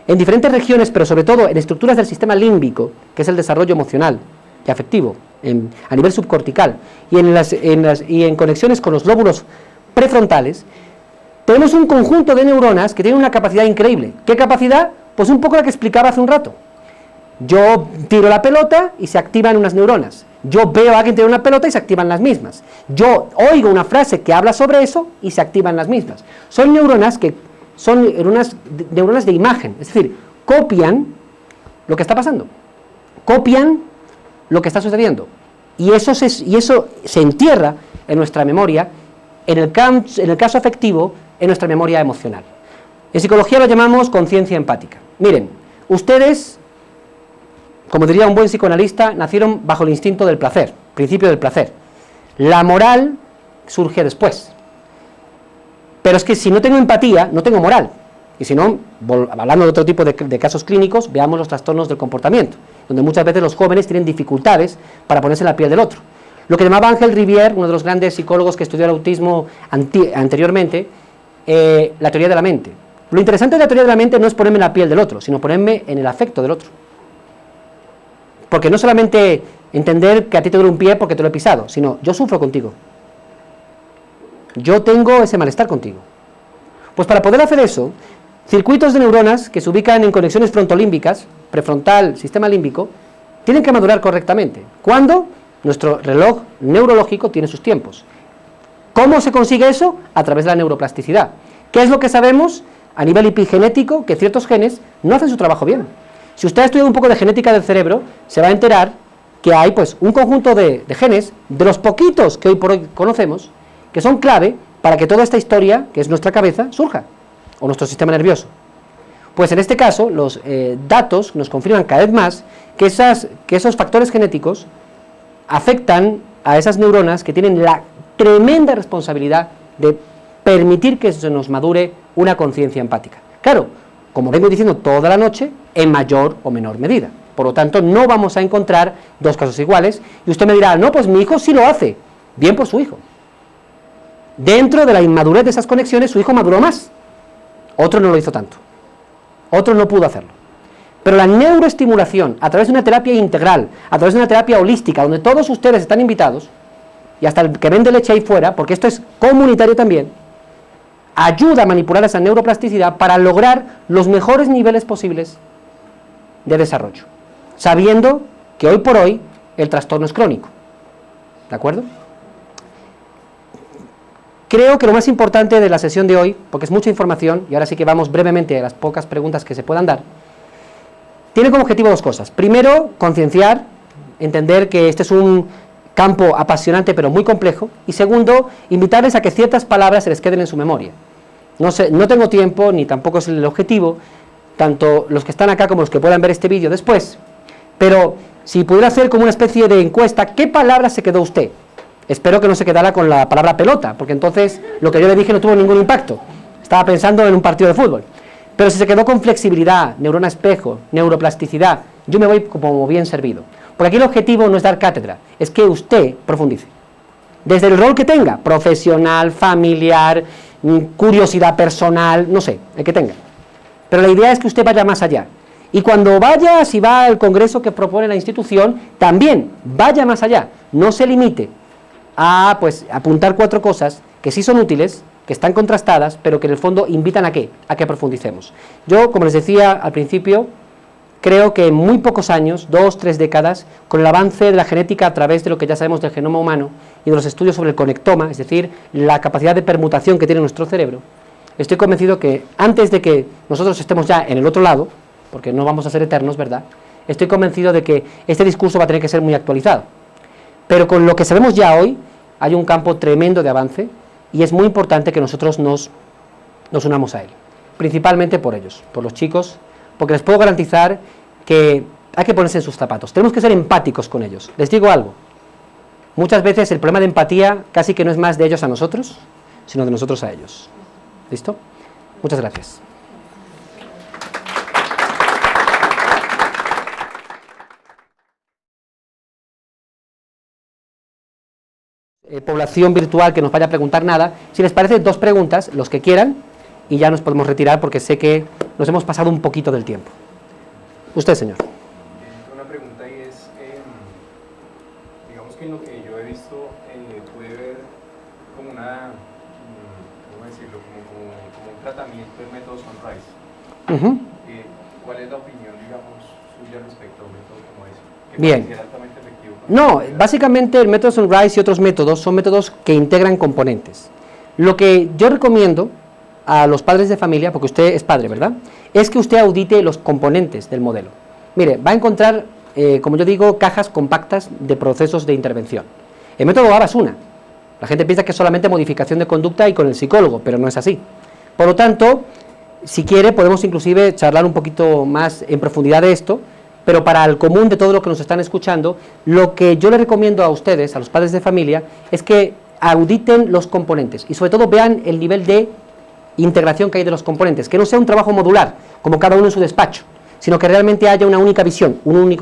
en diferentes regiones, pero sobre todo en estructuras del sistema límbico, que es el desarrollo emocional y afectivo, a nivel subcortical, y en conexiones con los lóbulos prefrontales, tenemos un conjunto de neuronas que tienen una capacidad increíble. ¿Qué capacidad? Pues un poco la que explicaba hace un rato. Yo tiro la pelota y se activan unas neuronas. Yo veo a alguien tirar una pelota y se activan las mismas. Yo oigo una frase que habla sobre eso y se activan las mismas. Son neuronas que son neuronas de imagen, es decir, copian lo que está pasando, copian lo que está sucediendo, y eso se entierra en nuestra memoria, en el caso afectivo, en nuestra memoria emocional. En psicología lo llamamos conciencia empática. Miren, ustedes, como diría un buen psicoanalista, nacieron bajo el instinto del placer, principio del placer. La moral surge después. Pero es que si no tengo empatía, no tengo moral. Y si no, hablando de otro tipo de casos clínicos, veamos los trastornos del comportamiento, donde muchas veces los jóvenes tienen dificultades para ponerse en la piel del otro. Lo que llamaba Ángel Rivière, uno de los grandes psicólogos que estudió el autismo anteriormente, la teoría de la mente. Lo interesante de la teoría de la mente no es ponerme en la piel del otro, sino ponerme en el afecto del otro. Porque no solamente entender que a ti te duele un pie porque te lo he pisado, sino yo sufro contigo. Yo tengo ese malestar contigo. Pues para poder hacer eso, circuitos de neuronas que se ubican en conexiones frontolímbicas, prefrontal, sistema límbico, tienen que madurar correctamente. ¿Cuándo? Nuestro reloj neurológico tiene sus tiempos. ¿Cómo se consigue eso? A través de la neuroplasticidad. ¿Qué es lo que sabemos a nivel epigenético? Que ciertos genes no hacen su trabajo bien. Si usted ha estudiado un poco de genética del cerebro, se va a enterar que hay pues un conjunto de genes, de los poquitos que hoy por hoy conocemos, que son clave para que toda esta historia, que es nuestra cabeza, surja, o nuestro sistema nervioso. Pues en este caso, los datos nos confirman cada vez más que esos factores genéticos afectan a esas neuronas que tienen la tremenda responsabilidad de permitir que se nos madure una conciencia empática. Claro, como vengo diciendo toda la noche, en mayor o menor medida. Por lo tanto, no vamos a encontrar dos casos iguales, y usted me dirá, no, pues mi hijo sí lo hace. Bien por su hijo. Dentro de la inmadurez de esas conexiones, su hijo maduró más. Otro no lo hizo tanto. Otro no pudo hacerlo. Pero la neuroestimulación, a través de una terapia integral, a través de una terapia holística, donde todos ustedes están invitados, y hasta el que vende leche ahí fuera, porque esto es comunitario también, ayuda a manipular esa neuroplasticidad para lograr los mejores niveles posibles de desarrollo, sabiendo que hoy por hoy el trastorno es crónico. ¿De acuerdo? Creo que lo más importante de la sesión de hoy, porque es mucha información, y ahora sí que vamos brevemente a las pocas preguntas que se puedan dar, tiene como objetivo dos cosas. Primero, concienciar, entender que este es un campo apasionante pero muy complejo, y segundo, invitarles a que ciertas palabras se les queden en su memoria. No tengo tiempo, ni tampoco es el objetivo, tanto los que están acá como los que puedan ver este vídeo después, pero si pudiera hacer como una especie de encuesta, ¿qué palabra se quedó usted? Espero que no se quedara con la palabra pelota, porque entonces lo que yo le dije no tuvo ningún impacto, estaba pensando en un partido de fútbol. Pero si se quedó con flexibilidad, neurona espejo, neuroplasticidad, yo me voy como bien servido. Porque aquí el objetivo no es dar cátedra, es que usted profundice. Desde el rol que tenga, profesional, familiar, curiosidad personal, no sé, el que tenga. Pero la idea es que usted vaya más allá. Y cuando vaya, si va al congreso que propone la institución, también vaya más allá. No se limite a apuntar 4 cosas que sí son útiles, que están contrastadas, pero que en el fondo invitan ¿a qué? A que profundicemos. Yo, como les decía al principio, creo que en muy pocos años, 2, 3 décadas, con el avance de la genética a través de lo que ya sabemos del genoma humano y de los estudios sobre el conectoma, es decir, la capacidad de permutación que tiene nuestro cerebro, estoy convencido que antes de que nosotros estemos ya en el otro lado, porque no vamos a ser eternos, ¿verdad?, estoy convencido de que este discurso va a tener que ser muy actualizado. Pero con lo que sabemos ya hoy, hay un campo tremendo de avance, y es muy importante que nosotros nos unamos a él, principalmente por ellos, por los chicos, porque les puedo garantizar que hay que ponerse en sus zapatos, tenemos que ser empáticos con ellos. Les digo algo, muchas veces el problema de empatía casi que no es más de ellos a nosotros, sino de nosotros a ellos. ¿Listo? Muchas gracias. Población virtual que nos vaya a preguntar nada, si les parece 2 preguntas, los que quieran, y ya nos podemos retirar porque sé que nos hemos pasado un poquito del tiempo. Usted, señor. Una pregunta y es, digamos que en lo que yo he visto, pude ver como una, ¿cómo decirlo? Como un tratamiento del método Sunrise. ¿Cuál es la opinión, digamos, suya respecto a un método como ese? Que Bien. pareciera altamente efectivo. No, básicamente el método Sunrise y otros métodos son métodos que integran componentes. Lo que yo recomiendo a los padres de familia, porque usted es padre, ¿verdad?, es que usted audite los componentes del modelo. Mire, va a encontrar, como yo digo, cajas compactas de procesos de intervención. El método ABA es una. La gente piensa que es solamente modificación de conducta y con el psicólogo, pero no es así. Por lo tanto, si quiere, podemos inclusive charlar un poquito más en profundidad de esto, pero para el común de todos los que nos están escuchando, lo que yo le recomiendo a ustedes, a los padres de familia, es que auditen los componentes y sobre todo vean el nivel de integración que hay de los componentes, que no sea un trabajo modular, como cada uno en su despacho, sino que realmente haya una única visión, un único